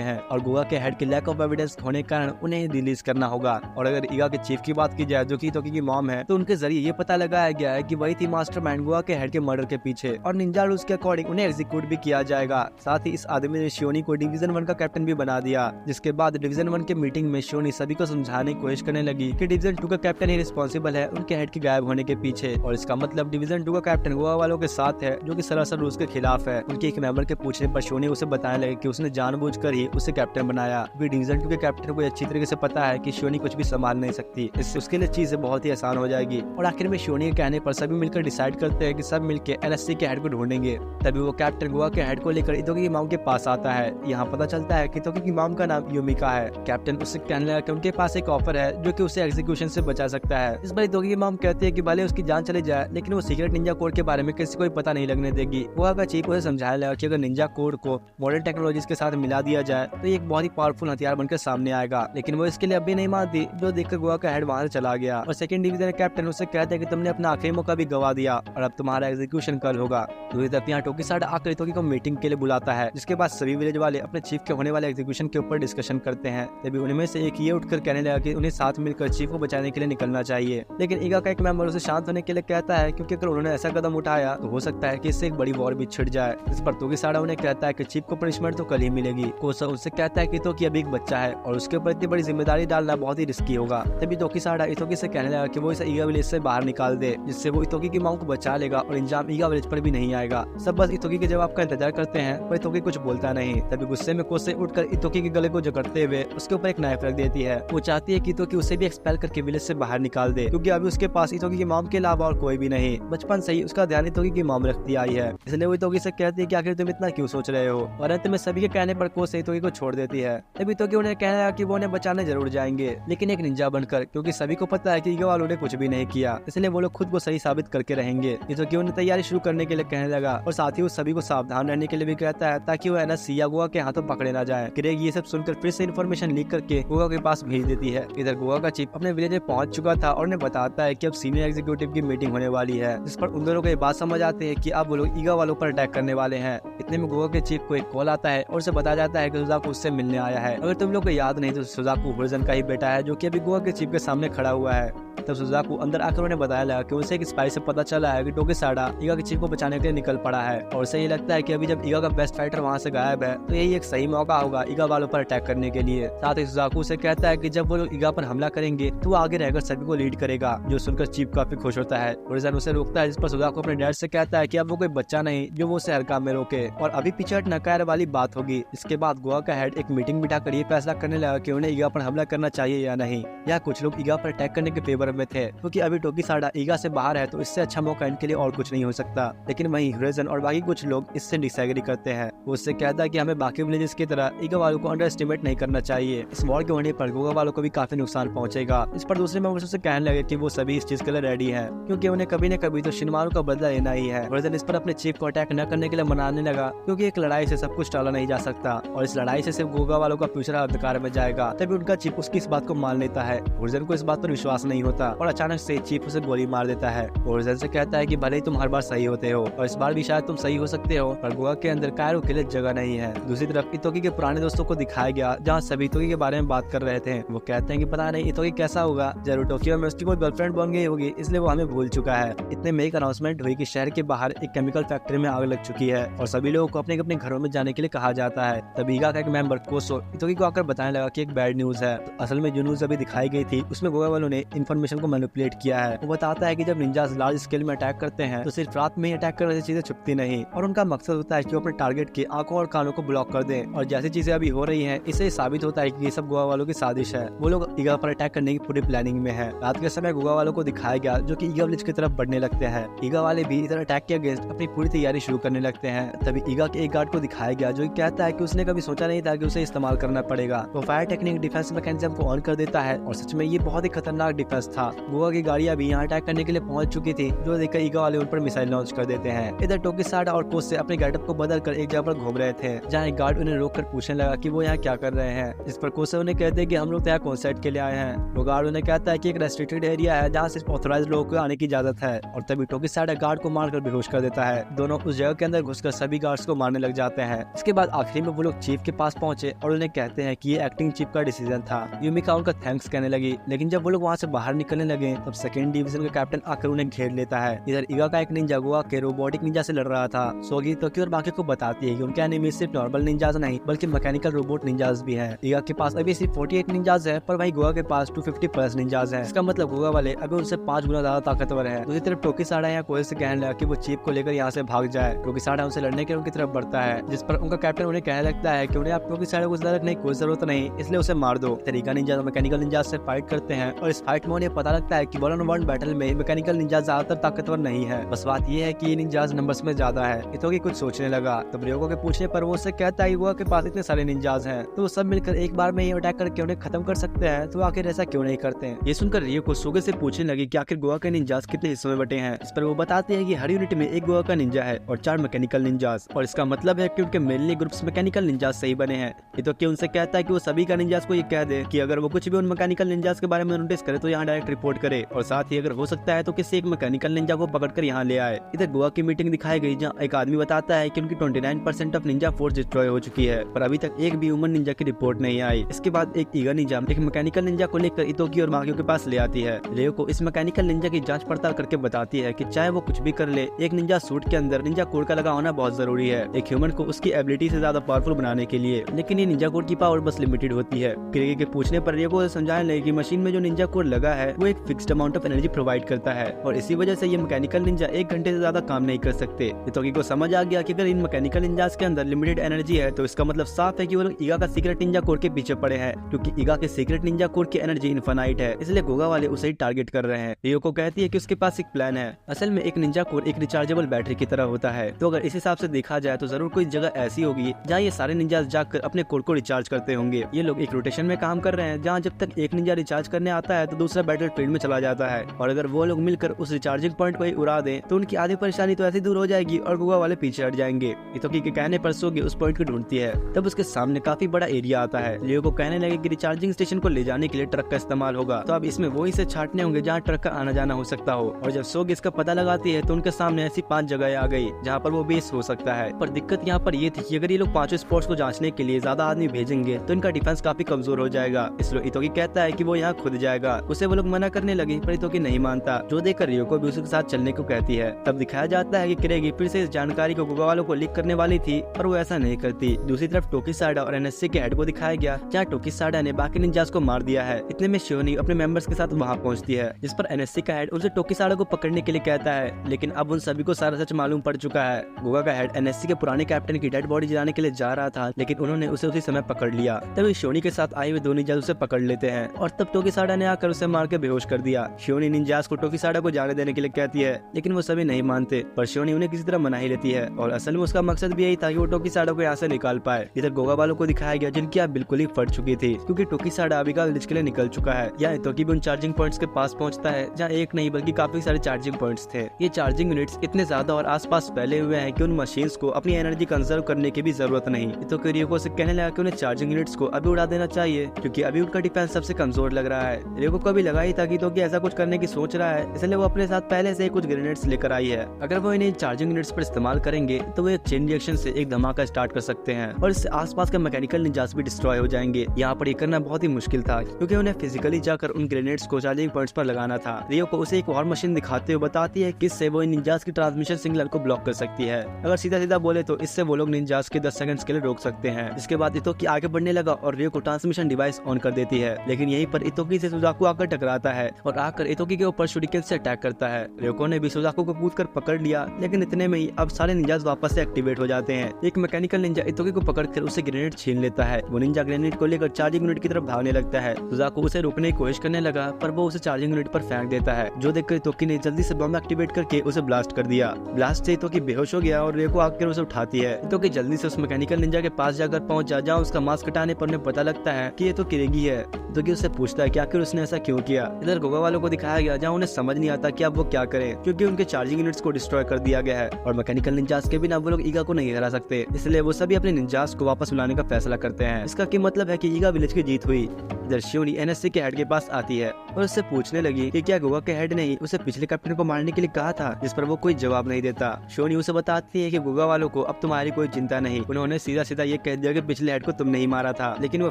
हैं और गुगा के हेड के लैक ऑफ एविडेंस होने के कारण उन्हें रिलीज करना होगा। और अगर ईगा के चीफ की बात की जाए जो कि हितोकी की मॉम है, तो उनके जरिए ये पता लगाया गया है कि वही थी मास्टरमाइंड गुगा के हेड के मर्डर के पीछे, और निंजा रूल्स के अकॉर्डिंग उन्हें एग्जीक्यूट भी किया जाएगा। साथ ही इस आदमी ने शियोनी को डिवीजन 1 का कैप्टन भी बना दिया, जिसके बाद डिवीजन 1 के मीटिंग में शियोनी सभी को समझाने की कोशिश करने लगी कि डिवीजन 2 का कैप्टन ही रिस्पॉन्सिबल है उनके हेड के गायब होने के पीछे, और इसका मतलब डिवीजन 2 का कैप्टन गुगा वालों के साथ है जो कि सरासर रूल्स के खिलाफ है। उनके एक मेंबर के पूछने पर शियोनी उसे बताने लगे कि उसने जानबूझकर ही उसे कैप्टन बनाया, क्योंकि डिवीजन 2 के कैप्टन को अच्छी तरीके से पता है कि शियोनी कुछ भी संभाल नहीं सकती, इससे उसके लिए चीजें बहुत ही आसान हो जाएगी। और आखिर में शियोनी के कहने पर सभी मिलकर डिसाइड करते हैं कि सब मिलकर एनएससी के हेड को ढूंढेंगे। तभी वो कैप्टन गुगा के हेड को लेकर हितोकी की मॉम के पास आता है। यहाँ पता चलता है कि हितोकी की मॉम का नाम युमिका है। कैप्टन उससे कहने लगा कि उनके पास एक ऑफर है जो कि उसे एग्जीक्यूशन से बचा सकता है। इस बार हितोकी की मॉम कहती है कि भले उसकी जान चली जाए लेकिन वो सीक्रेट निंजा कोड के बारे में किसी को पता नहीं लगने देगी। गुगा का चीफ उसे समझाने लगा कि अगर निंजा कोड को मॉडर्न टेक्नोलॉजीज के साथ मिला दिया जाए तो ये एक बहुत ही पावरफुल हथियार बनकर सामने आएगा, लेकिन वो इसके लिए अभी नहीं मानती, जो देखकर गुगा का हेड वहां से चला गया। और सेकंड डिवीजन कैप्टन उससे कहते हैं कि तुमने अपना आखिरी मौका भी गवा दिया और अब तुम्हारा एग्जीक्यूशन कल होगा। दूसरी तरफ यहाँ टोकीसाडा आकर हितोकी को मीटिंग के लिए बुलाता है, जिसके बाद सभी विलेज वाले अपने चीफ के होने वाले एग्जीक्यूशन के ऊपर डिस्कशन करते हैं। तभी उनमें से एक ये उठकर कहने लगा कि उन्हें साथ मिलकर चीफ को बचाने के लिए निकलना चाहिए, लेकिन ईगा का एक मेंबर उसे शांत होने के लिए कहता है क्योंकि अगर उन्होंने ऐसा कदम उठाया तो हो सकता है कि इससे एक बड़ी वॉर भी छिड़ जाए। इस पर टोकीसाडा उन्हें कहता है कि चीफ को पनिशमेंट तो कल ही मिलेगी। कोसा उससे कहता है कि तो कि अभी एक बच्चा है और उसके ऊपर इतनी बड़ी जिम्मेदारी डालना बहुत बहुत ही रिस्की होगा। तभी टोकीसाडा इतोकी से कहने लगा कि वो इसे ईगा विलेज से बाहर निकाल दे, जिससे वो इतोकी की माँ को बचा लेगा और इंजाम ईगा विलेज पर भी नहीं आएगा। सब बस इतोकी के जवाब का इंतजार करते हैं, पर इतोकी कुछ बोलता नहीं। तभी गुस्से में कोसे उठकर इतोकी के गले को जकड़ते हुए उसके ऊपर एक नाइफ रख देती है। वो चाहती है कि इतोकी उसे भी एक्सपेल करके विलेज से बाहर निकाल दे, क्योंकि अभी उसके पास इतोकी की मॉम के अलावा और कोई भी नहीं। बचपन से ही उसका ध्यान इतोकी की मॉम रखती आई है, इसलिए वो इतोकी से कहती है कि आखिर तुम इतना क्यों सोच रहे हो, और अंत में सभी के कहने पर कोसे इतोकी को छोड़ देती है। तभी इतोकी उन्हें कहने लगा कि वो उन्हें बचाने जरूर जाएंगे, लेकिन एक निंजा बनकर, क्योंकि सभी को पता है कि ईगा वालों ने कुछ भी नहीं किया, इसलिए वो लोग खुद को सही साबित करके रहेंगे। इतोकी उन्हें तैयारी शुरू करने के लिए कहने लगा और साथ ही वो सभी को सावधान रहने के लिए भी कहता है, ताकि वो एनएससीया गोवा के हाथों पकड़े ना जाए। ग्रेग ये सब सुनकर फिर से इन्फॉर्मेशन लीक करके गोवा के पास भेज देती है। इधर गोवा का चीफ अपने विलेज में पहुंच चुका था और उन्हें बताता है कि अब सीनियर एग्जीक्यूटिव की मीटिंग होने वाली है, जिस पर उन दोनों को ये बात समझ आती है कि अब वो लोग ईगा वालों पर अटैक करने वाले हैं। इतने में गोवा के चीफ को एक कॉल आता है और उसे बताया जाता है कि सुजाकू उससे मिलने आया है। अगर तुम लोग को याद नहीं तो सुजाकू हुर्जन का ही बेटा है, जो कि अभी गोवा के चीफ के सामने खड़ा हुआ है। तब सुजाकू अंदर आकर उन्हें बताया लगा कि उसे एक स्पाई से पता चला है कि टोकीसाडा ईगा के चीफ को बचाने के लिए निकल पड़ा है, और उसे ये लगता है कि अभी जब ईगा का बेस्ट फाइटर वहाँ से गायब है तो यही एक सही मौका होगा ईगा वालों पर अटैक करने के लिए। साथ ही सुजाकू से कहता है कि जब वो लोग ईगा पर हमला करेंगे तो वो आगे रहकर सभी को लीड करेगा, जो सुनकर चीफ काफी खुश होता है। हुर्जन उसे रोकता है, जिस पर सुजाकू अपने डैड से कहता है कि अब वो कोई बच्चा नहीं जो वो उसे हर काम में रोके, और अभी पीछे हट नकार वाली बात होगी। इसके बाद गोवा का हेड एक मीटिंग बिठाकर ये फैसला करने लगा कि उन्हें ईगा पर हमला करना चाहिए या नहीं। या कुछ लोग ईगा पर अटैक करने के फेवर में थे, क्योंकि अभी टोकीसाडा ईगा से बाहर है तो इससे अच्छा मौका इनके लिए और कुछ नहीं हो सकता। लेकिन वहीं हुर्जन और बाकी कुछ लोग इससे डिसएग्री करते हैं। वो उससे कहता है कि हमें बाकी विलेजेस की तरह ईगा वालों को अंडर एस्टिमेट नहीं करना चाहिए। इस वॉर के होने पर गोवा वालों को भी काफी नुकसान पहुंचेगा। इस पर दूसरे मेंबर्स से कहने लगे कि वो सभी इस चीज के लिए रेडी हैं, क्योंकि उन्हें कभी न कभी तो शिनमारू का बदला लेना ही है। हुर्जन इस पर अपने चीफ को अटैक न करने के लिए मनाने लगा, क्योंकि एक लड़ाई से सब कुछ टाला नहीं जा सकता और इस लड़ाई से सिर्फ गोवा वालों का फ्यूचर अंधकार में जाएगा। तभी उनका चीफ उसकी इस बात को मान लेता है। हुर्जन को इस बात पर विश्वास नहीं होता और अचानक से चीफ उसे गोली मार देता है। हुर्जन से कहता है कि भले ही तुम हर बार सही होते हो और इस बार भी शायद तुम सही हो सकते हो, पर गोवा के अंदर कायरो के लिए जगह नहीं है। दूसरी तरफ इतोकी के पुराने दोस्तों को दिखाया गया, जहाँ सभी इतोकी के बारे में बात कर रहे थे। वो कहते हैं कि पता नहीं इतोकी कैसा होगा, जरूर टोक्यो में उसकी कोई गर्लफ्रेंड बन गई होगी, इसलिए वो हमें भूल चुका है। इतने में एक अनाउंसमेंट हुई कि शहर के बाहर एक केमिकल फैक्ट्री में आग लग चुकी है और सभी लोगों को अपने अपने घरों में जाने के लिए कहा जाता है। तभी ईगा का एक मेंबर कोसो इतोकी को आकर बताने लगा कि एक बैड न्यूज है। तो असल में जो न्यूज अभी दिखाई गई थी उसमें गोवा वालों ने इन्फॉर्मेशन को मैनिपुलेट किया है। वो बताता है कि जब निंजास लार्ज स्केल में अटैक करते हैं तो सिर्फ रात में ही अटैक करने से चीजें छुपती नहीं, और उनका मकसद होता है कि वो अपने टारगेट के आंखों और कानों को ब्लॉक कर दें। और जैसी चीजें अभी हो रही हैं, इससे साबित होता है कि ये सब गोवा वालों की साजिश है। वो लोग ईगा पर अटैक करने की पूरी प्लानिंग में है। रात के समय गोवा वालों को दिखाया गया जो कि ईगा विलेज की तरफ बढ़ने लगते हैं। ईगा वाले भी इधर अटैक के अगेंस्ट अपनी पूरी तैयारी शुरू करने लगते हैं। तभी ईगा के एक गार्ड को दिखाया गया जो कहता है कि उसने कभी सोचा नहीं था कि उसे इस्तेमाल करना पड़ेगा। वो फायर टेक्निक डिफेंस मैकेनिज्म को ऑन कर देता है और सच में ये बहुत ही खतरनाक डिफेंस था। गोवा की गाड़ियां भी यहाँ अटैक करने के लिए पहुंच चुकी थी, जो देखकर ईगा वाले उन पर मिसाइल लॉन्च कर देते हैं। इधर टोकीसाडा और कोसे अपने गेटअप को बदल कर एक जगह पर घूम रहे थे, जहाँ एक गार्ड उन्हें रोककर पूछने लगा कि वो यहाँ क्या कर रहे हैं। इस पर कोसे उन्हें कहते हैं कि हम लोग तो यहाँ कॉन्सर्ट के लिए आए हैं। वो गार्ड उन्हें कहता है कि एक रेस्ट्रिक्टेड एरिया है जहाँ सिर्फ ऑथराइज्ड लोगों को आने की इजाजत है, और तभी टोकीसाडा गार्ड को मारकर बेहोश कर देता है। दोनों उस जगह के अंदर घुसकर सभी गार्ड्स को मारने लग जाते हैं। इसके बाद आखिरी में वो लोग चीफ के पास पहुंचे और उन्हें कहते हैं कि ये एक्टिंग चीफ का डिसीजन था। यूमिका उनका थैंक्स कहने लगी, लेकिन जब वो लोग वहाँ से बाहर निकलने लगे तब सेकंड डिवीजन का कैप्टन आकर उन्हें घेर लेता है। इधर ईगा का एक निंजा गोवा के रोबोटिक निंजा से लड़ रहा था। सोगी तोकी और बाकी को बताती है कि उनके एनिमी सिर्फ नॉर्मल निंजाज नहीं बल्कि मैकेनिकल रोबोट निंजाज भी हैं। ईगा के पास अभी सिर्फ 48 निंजाज है, पर वहीं गोवा के पास 250 प्लस निंजाज हैं। इसका मतलब गोवा वाले अभी उनसे 5 गुना ज्यादा ताकतवर है। दूसरी तरफ टोकीसाडा यहाँ कोई से कहने लगा कि वो चीफ को लेकर यहाँ से भाग जाए। टोकीसाडा उनसे लड़ने के उनकी तरफ बढ़ता है, जिस पर उनका कैप्टन उन्हें कहने लगता है कि उन्हें आप टोकीसाडा को रखने की कोई जरूरत नहीं, इसलिए उसे मार दो। तरीका निंजा मैकेनिकल निंजाज से फाइट करते हैं और इस फाइट में उन्हें पता लगता है कि 1-on-1 बैटल में मैकेनिकल निंजा ज्यादातर ताकतवर नहीं है। बस बात यह है कि ये निंजाज नंबर्स में ज्यादा है। इतोकी कुछ सोचने लगा। तब रियोको के पूछने पर वो उससे कहता है गोवा के पास इतने सारे निंजाज हैं तो वो सब मिलकर एक बार में ही अटैक करके उन्हें खत्म कर सकते हैं, तो आखिर ऐसा क्यों नहीं करते हैं। ये सुनकर रियोको सोगे से पूछने लगी कि आखिर गोवा के निंजाज कितने हिस्सों में बटे हैं। इस पर वो बताते हैं कि हर यूनिट में एक गोवा का निंजा है और 4 मैकेनिकल निंजाज, और इसका मतलब है कि उनके मेनली ग्रुप्स मैकेनिकल निंजाज से ही बने हैं। इतोकी उनसे कहता है कि वो सभी का निंजाज को ये कह दे कि अगर वो कुछ भी उन मैकेनिकल निंजाज के बारे में नोटिस करे तो यहाँ डायरेक्ट रिपोर्ट करे और साथ ही अगर हो सकता है तो किसी एक मैकेनिकल निंजा को पकड़कर यहाँ ले आए। इधर गोवा की मीटिंग दिखाई गई जहाँ एक आदमी बताता है कि उनकी 29% ऑफ निंजा फोर्स डिस्ट्रॉय हो चुकी है, पर अभी तक एक भी ह्यूमन निंजा की रिपोर्ट नहीं आई। इसके बाद एक ईगा निंजा एक मैकेनिकल निंजा को लेकर इतोकी और मागियो के पास ले आती है। लेओ को इस मैकेनिकल निंजा की जांच पड़ताल करके बताती है कि चाहे वो कुछ भी कर ले, एक निंजा सूट के अंदर निंजा कोड का लगा होना बहुत जरूरी है एक ह्यूमन को उसकी एबिलिटी से ज्यादा पावरफुल बनाने के लिए। लेकिन ये निंजा कोड की पावर बस लिमिटेड होती है। क्रेगी के पूछने पर रियोको समझाने लगे कि मशीन में जो निंजा कोड लगा है वो एक fixed amount of energy provide करता है और इसी वजह से ये मैकेनिकल निंजा 1 घंटे से ज्यादा काम नहीं कर सकते। इतोकी को समझ आ गया कि अगर इन मैकेनिकल निंजास के अंदर लिमिटेड एनर्जी है तो इसका मतलब साफ है कि वो लोग ईगा का सीक्रेट निंजा कोड के पीछे पड़े हैं, क्योंकि ईगा के सीक्रेट निंजा कोड की एनर्जी इनफाइनाइट है, इसलिए गोगा वाले उसे ही टारगेट कर रहे हैं। रियोको कहती है कि उसके पास एक प्लान है। असल में एक निंजा कोड एक रिचार्जेबल बैटरी की तरह होता है, तो अगर इस हिसाब से देखा जाए तो जरूर कोई जगह ऐसी होगी जहाँ ये सारे निंजास जाकर अपने कोड को रिचार्ज करते होंगे। ये लोग एक रोटेशन में काम कर रहे हैं जहाँ जब तक एक निंजा रिचार्ज करने आता है तो दूसरा बैटल फील्ड में चला जाता है, और अगर वो लोग मिलकर उस रिचार्जिंग पॉइंट को ही उड़ा दें तो उनकी आधी परेशानी तो ऐसी दूर हो जाएगी और गोगा वाले पीछे हट जाएंगे। इतोकी के कहने पर सोगी उस पॉइंट को ढूंढती है। तब उसके सामने काफी बड़ा एरिया आता है। लियो को कहने लगे कि रिचार्जिंग स्टेशन को ले जाने के लिए ट्रक का इस्तेमाल होगा, तो अब इसमें वो इसे छाटने होंगे जहाँ ट्रक का आना जाना हो सकता हो। और जब सोगी इसका पता लगाती है तो उनके सामने ऐसी 5 जगह आ गई जहाँ पर वो बेस हो सकता है। पर दिक्कत यहाँ पर ये थी कि अगर ये लोग 5 स्पॉट्स को जांचने के लिए ज्यादा आदमी भेजेंगे तो इनका डिफेंस काफी कमजोर हो जाएगा, इसलिए इतोकी कहता है कि वो यहाँ खुद जाएगा। उसे वो लोग मना करने लगे पर इतोकी नहीं मानता, जो देखकर रियोको भी उसके साथ चलने को कहती है। तब दिखाया जाता है कि क्रेगी फिर से इस जानकारी को गोगा वालों को लीक करने वाली थी, पर वो ऐसा नहीं करती। दूसरी तरफ टोकिसाडा और एनएससी के हेड को दिखाया गया जहाँ टोकिसाडा ने बाकी निंजास को मार दिया है। इतने में शियोनी अपने मेंबर्स के साथ वहाँ पहुँचती है, जिस पर एनएससी का हेड उनसे टोकिसाडा को पकड़ने के लिए कहता है, लेकिन अब उन सभी को सारा सच मालूम पड़ चुका है। गोगा का हेड एनएससी के पुराने कैप्टन की डेड बॉडी जलाने के लिए जा रहा था, लेकिन उन्होंने उसे उसी समय पकड़ लिया। तभी शियोनी के साथ आए हुए 2 निंजास उसे पकड़ लेते हैं और तब टोकिसाडा ने आकर उसे मार के बेहोश कर दिया। शियोनी निंजास को टोकिसाडा को जाने देने के लिए कहती है, लेकिन वो सभी नहीं मानते, पर शियोनी उन्हें किसी तरह मना ही लेती है और असल में उसका मकसद भी यही था कि वो टोकिसाडा को यहाँ से निकाल पाए। इधर गोगा वालों को दिखाया गया जिनकी आप बिल्कुल ही फट चुकी थी, क्योंकि टोकिसाडा अबिगा विलेज के लिए निकल चुका है। यहाँ इतोकी भी उन चार्जिंग पॉइंट्स के पास पहुंचता है जहाँ एक नहीं बल्कि काफी सारे चार्जिंग पॉइंट्स थे। ये चार्जिंग यूनिट्स इतने ज्यादा और आसपास फैले हुए हैं कि उन मशीन्स को अपनी एनर्जी कंजर्व करने की भी जरूरत नहीं। इतोकी रियोको से कहने लगा कि उन्हें चार्जिंग यूनिट्स को अभी उड़ा देना चाहिए, क्योंकि अभी उनका डिफेंस सबसे कमजोर लग रहा है। रियोको को भी लगा ही था कि इतोकी ऐसा कुछ करने की सोच रहा है, इसलिए वो अपने साथ पहले से कुछ ग्रेनेड्स लेकर आई है। अगर वो इन्हें चार्जिंग यूनिट्स पर इस्तेमाल करेंगे तो वो एक चेन रिएक्शन से एक धमाका स्टार्ट कर सकते हैं और इससे आसपास के मैकेनिकल निंजास भी डिस्ट्रॉय हो जाएंगे। यहाँ पर ये करना बहुत ही मुश्किल था, क्योंकि उन्हें फिजिकली जाकर उन ग्रेनेड्स को चार्जिंग पॉइंट्स पर लगाना था। रियो को उसे एक और मशीन दिखाते हुए बताती है कि इससे वो इन निंजास की ट्रांसमिशन सिग्नल को ब्लॉक कर सकती है। अगर सीधा सीधा बोले तो इससे वो लोग निंजास के 10 सेकंड्स के लिए रोक सकते हैं। इसके बाद इतोकी आगे बढ़ने लगा और रियो को ट्रांसमिशन डिवाइस ऑन कर देती है, लेकिन यहीं पर इतोकी से सुजाकू आकर टकराता है और आकर इतोकी के ऊपर शूरिकेन से अटैक करता है। रियोको ने भी सुजाकू को कूदकर पकड़ लिया, लेकिन इतने में ही अब सारे निंजास वापस से एक्टिवेट हो जाते हैं। एक मैकेनिकल निंजा इतोकी को पकड़कर उसे ग्रेनेड छीन लेता है। वो निंजा ग्रेनेड को लेकर चार्जिंग यूनिट की तरफ भागने लगता है। सुजाकू उसे रोकने की कोशिश करने लगा, पर वो उसे चार्जिंग यूनिट पर फेंक देता है, जो देखकर इतोकी ने जल्दी से बम एक्टिवेट करके उसे ब्लास्ट कर दिया। ब्लास्ट से इतोकी बेहोश हो गया और रियोको आकर उसे उठाती है। इतोकी जल्दी से उस मैकेनिकल निंजा के पास जाकर पहुंचा, जहाँ उसका मास्क हटाने पर उन्हें पता लगता है कि ये तो क्रेगी है। इतोकी उससे पूछता है कि आखिर उसने ऐसा क्यों किया। इधर गोगा वालों को दिखाया गया जहाँ उन्हें समझ नहीं आता कि अब वो क्या करें, क्योंकि उनके चार्जिंग यूनिट्स को डिस्ट्रॉय कर दिया गया है और मैकेनिकल निंजास के बिना वो लोग ईगा को नहीं हरा सकते, इसलिए वो सभी अपने निंजास को वापस बुलाने का फैसला करते हैं। इसका क्या मतलब है कि ईगा विलेज की जीत हुई। इधर शियोनी एनएससी के हेड के पास आती है और उससे पूछने लगी कि क्या गोगा के हेड ने ही उसे पिछले कैप्टन को मारने के लिए कहा था, जिस पर वो कोई जवाब नहीं देता। शियोनी उसे बताती है कि गोगा वालों को अब तुम्हारी कोई चिंता नहीं, उन्होंने सीधा सीधा ये कह दिया कि पिछले हेड को तुमने ही मारा था, लेकिन वो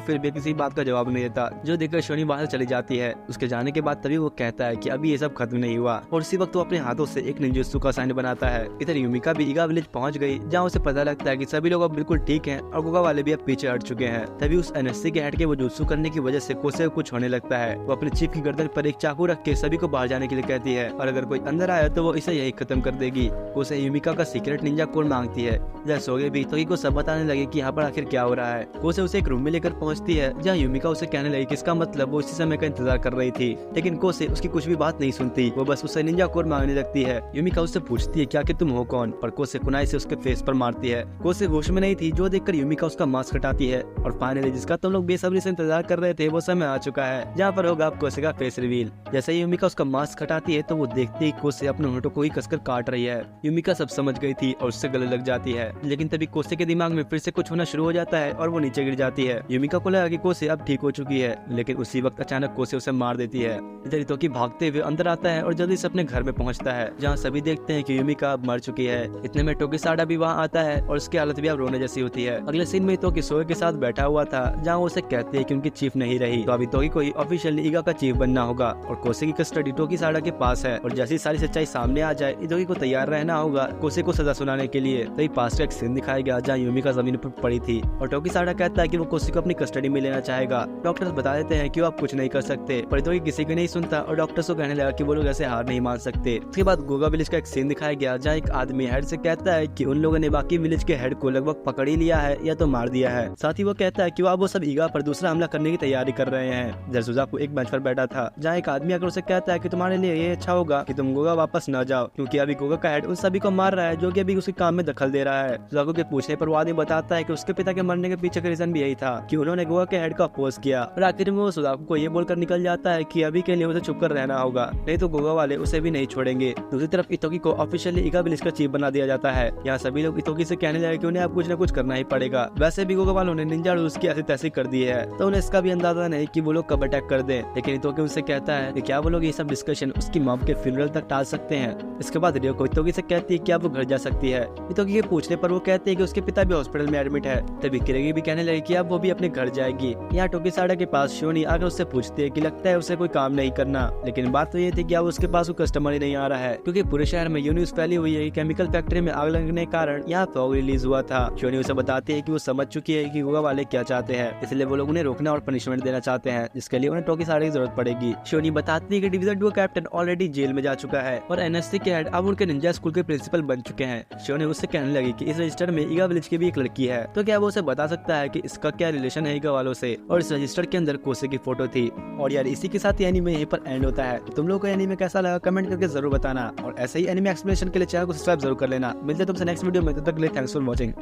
फिर भी किसी बात का जवाब नहीं देता, जो देखकर शियोनी वहां से चली जाती है। उसके जाने के बाद तभी वो कहता है कि अभी ये सब खत्म नहीं हुआ, और उसी वक्त वो अपने हाथों से एक निंजुत्सु का साइन बनाता है। इधर यूमिका भी ईगा विलेज पहुंच गई, जहाँ उसे पता लगता है कि सभी लोग अब बिल्कुल ठीक हैं और गोगा वाले भी अब पीछे हट चुके हैं। तभी उस एनएससी के हेड के वो जुत्सु करने की वजह से कोसे कुछ होने लगता है। वो अपने चीफ की गर्दन पर एक चाकू रख के सभी को बाहर जाने के लिए कहती है, और अगर कोई अंदर आया तो वो इसे यही खत्म कर देगी। कोसे यूमिका का सीक्रेट निंजा कोड मांगती है। इधर सोगे भी तो को सब बताने लगे कि यहाँ पर आखिर क्या हो रहा है। कोसे उसे एक रूम में लेकर पहुँचती है, जहाँ यूमिका उसे कहने लगी कि इसका मतलब वो इसी समय का इंतजार कर रही थी, लेकिन कोसे उसकी कुछ भी बात नहीं सुनती। वो बस उसे निंजा कोड मांगने लगती है। यूमिका उससे पूछती है क्या कि तुम हो कौन, पर कोसे कुनाई से उसके फेस पर मारती है। कोसे होश में नहीं थी, जो देखकर यूमिका उसका मास्क हटाती है और फाइनली जिसका तुम लोग बेसब्री से इंतजार कर रहे थे वो समय आ चुका है, जहाँ पर होगा कोसे का फेस रिवील। जैसे ही यूमिका उसका मास्क हटाती है तो वो देखती है कोसे अपने होठों को ही कसकर काट रही है। यूमिका सब समझ गई थी और उससे गले लग जाती है, लेकिन तभी कोसे के दिमाग में फिर से कुछ होना शुरू हो जाता है और वो नीचे गिर जाती है। यूमिका को लगा कि कोसे अब ठीक हो चुकी है, लेकिन उसी वक्त अचानक कोसे उसे मार देती होती है। इधर इतोकी भागते हुए अंदर आता है और जल्दी से अपने घर में पहुंचता है, जहां सभी देखते हैं कि यूमिका अब मर चुकी है। इतने में टोकीसाडा भी वहां आता है और उसकी हालत भी अब रोने जैसी होती है। अगले सीन में इतोकी सोए के साथ बैठा हुआ था, जहां वो उसे कहते हैं कि उनकी चीफ नहीं रही, तो अब इतोकी को ही ऑफिशियली ईगा का चीफ बनना होगा और कोसे की कस्टडी टोकीसाडा के पास है। और जैसी सारी सच्चाई सामने आ जाए, इतोकी को तैयार रहना होगा कोसे को सजा सुनाने के लिए। तभी पास का एक सीन दिखाया गया जहाँ यूमिका जमीन पर पड़ी थी और टोकीसाडा कहता है कि वो कोसे को अपनी कस्टडी में लेना चाहेगा। डॉक्टर्स बता देते हैं कि वो आप कुछ नहीं कर सकते, पर इतोकी किसी की नहीं सुनता और डॉक्टर्स को कहने लगा कि वो लोग ऐसे हार नहीं मान सकते। उसके बाद गोगा विलेज का एक सीन दिखाया गया जहाँ एक आदमी हेड से कहता है कि उन लोगों ने बाकी विलेज के हेड को लगभग पकड़ ही लिया है या तो मार दिया है। साथ ही वो कहता है कि वो सब ईगा पर दूसरा हमला करने की तैयारी कर रहे हैं। जरसुजाकू एक बेंच पर बैठा था, जहाँ एक आदमी आकर उसे कहता है कि तुम्हारे लिए ये अच्छा होगा कि तुम गोगा वापस न जाओ, क्योंकि अभी गोगा का हेड उन सभी को मार रहा है जो कि अभी उसके काम में दखल दे रहा है। सुजाकू के पूछने पर वो आदमी बताता है कि उसके पिता के मरने के पीछे का रीजन भी यही था कि उन्होंने गोगा के हेड को अपोज किया। और आखिर में वो सुजाकू को ये बोलकर निकल जाता है कि अभी के लिए उसे चुप कर रहना होगा, नहीं तो गोगा वाले उसे भी नहीं छोड़ेंगे। दूसरी तरफ इतोकी को ऑफिशियली ईगा विलेज का चीफ बना दिया जाता है। यहाँ सभी लोग इतोकी से कहने लगे कि उन्हें अब कुछ न कुछ करना ही पड़ेगा। वैसे भी गोगा वालों ने निंजा रूल्स की ऐसी तैसी कर दी है, तो उन्हें इसका भी अंदाजा नहीं कि वो लोग कब अटैक कर दें। लेकिन इतोकी उनसे कहता है कि क्या वो लोग ये सब डिस्कशन उसकी मॉम के फ्यूनरल तक टाल सकते हैं। इसके बाद रियो को इतोकी से कहती है कि अब वो घर जा सकती है। इतोकी के पूछने पर वो कहती है कि उसके पिता भी हॉस्पिटल में एडमिट है। तभी किरेगी भी कहने लगी कि अब वो भी अपने घर जाएगी। यहाँ टोकीसाडा के पास शोनी आकर उससे पूछती है कि लगता है उसे कोई काम नहीं करना, लेकिन बात तो ये थी कि अब उसके पास कोई कस्टमर ही नहीं आ रहा है, क्योंकि पूरे शहर में ये न्यूज़ फैली हुई है कि केमिकल फैक्ट्री में आग लगने के कारण यहाँ फॉग रिलीज हुआ था। शोनी उसे बताती है कि वो समझ चुकी है कि गोगा वाले क्या चाहते हैं, इसलिए वो लोग उन्हें रोकना और पनिशमेंट देना चाहते हैं, जिसके लिए उन्हें टोकीसाडा की जरूरत पड़ेगी। शोनी बताती है कि डिवीजन 2 कैप्टन ऑलरेडी जेल में जा चुका है और एनएससी के हेड अब उनके निंजा स्कूल के प्रिंसिपल बन चुके हैं। शोनी उससे कहने लगी कि इस रजिस्टर में ईगा विलेज की भी एक लड़की है, तो क्या वो उसे बता सकता है कि इसका क्या रिलेशन है ईगा वालों से। और इस रजिस्टर के अंदर कोसे की फोटो थी। और यार इसी के साथ एनीमे यहीं पर एंड होता है। तुम लोगों को एनीमे कैसा लगा कमेंट करके जरूर बताना, और ऐसे ही एनीमे एक्सप्लेनेशन के लिए चैनल को सब्सक्राइब जरूर कर लेना। मिलते हैं तुमसे नेक्स्ट वीडियो में, तब तक के लिए थैंक्स फॉर वॉचिंग।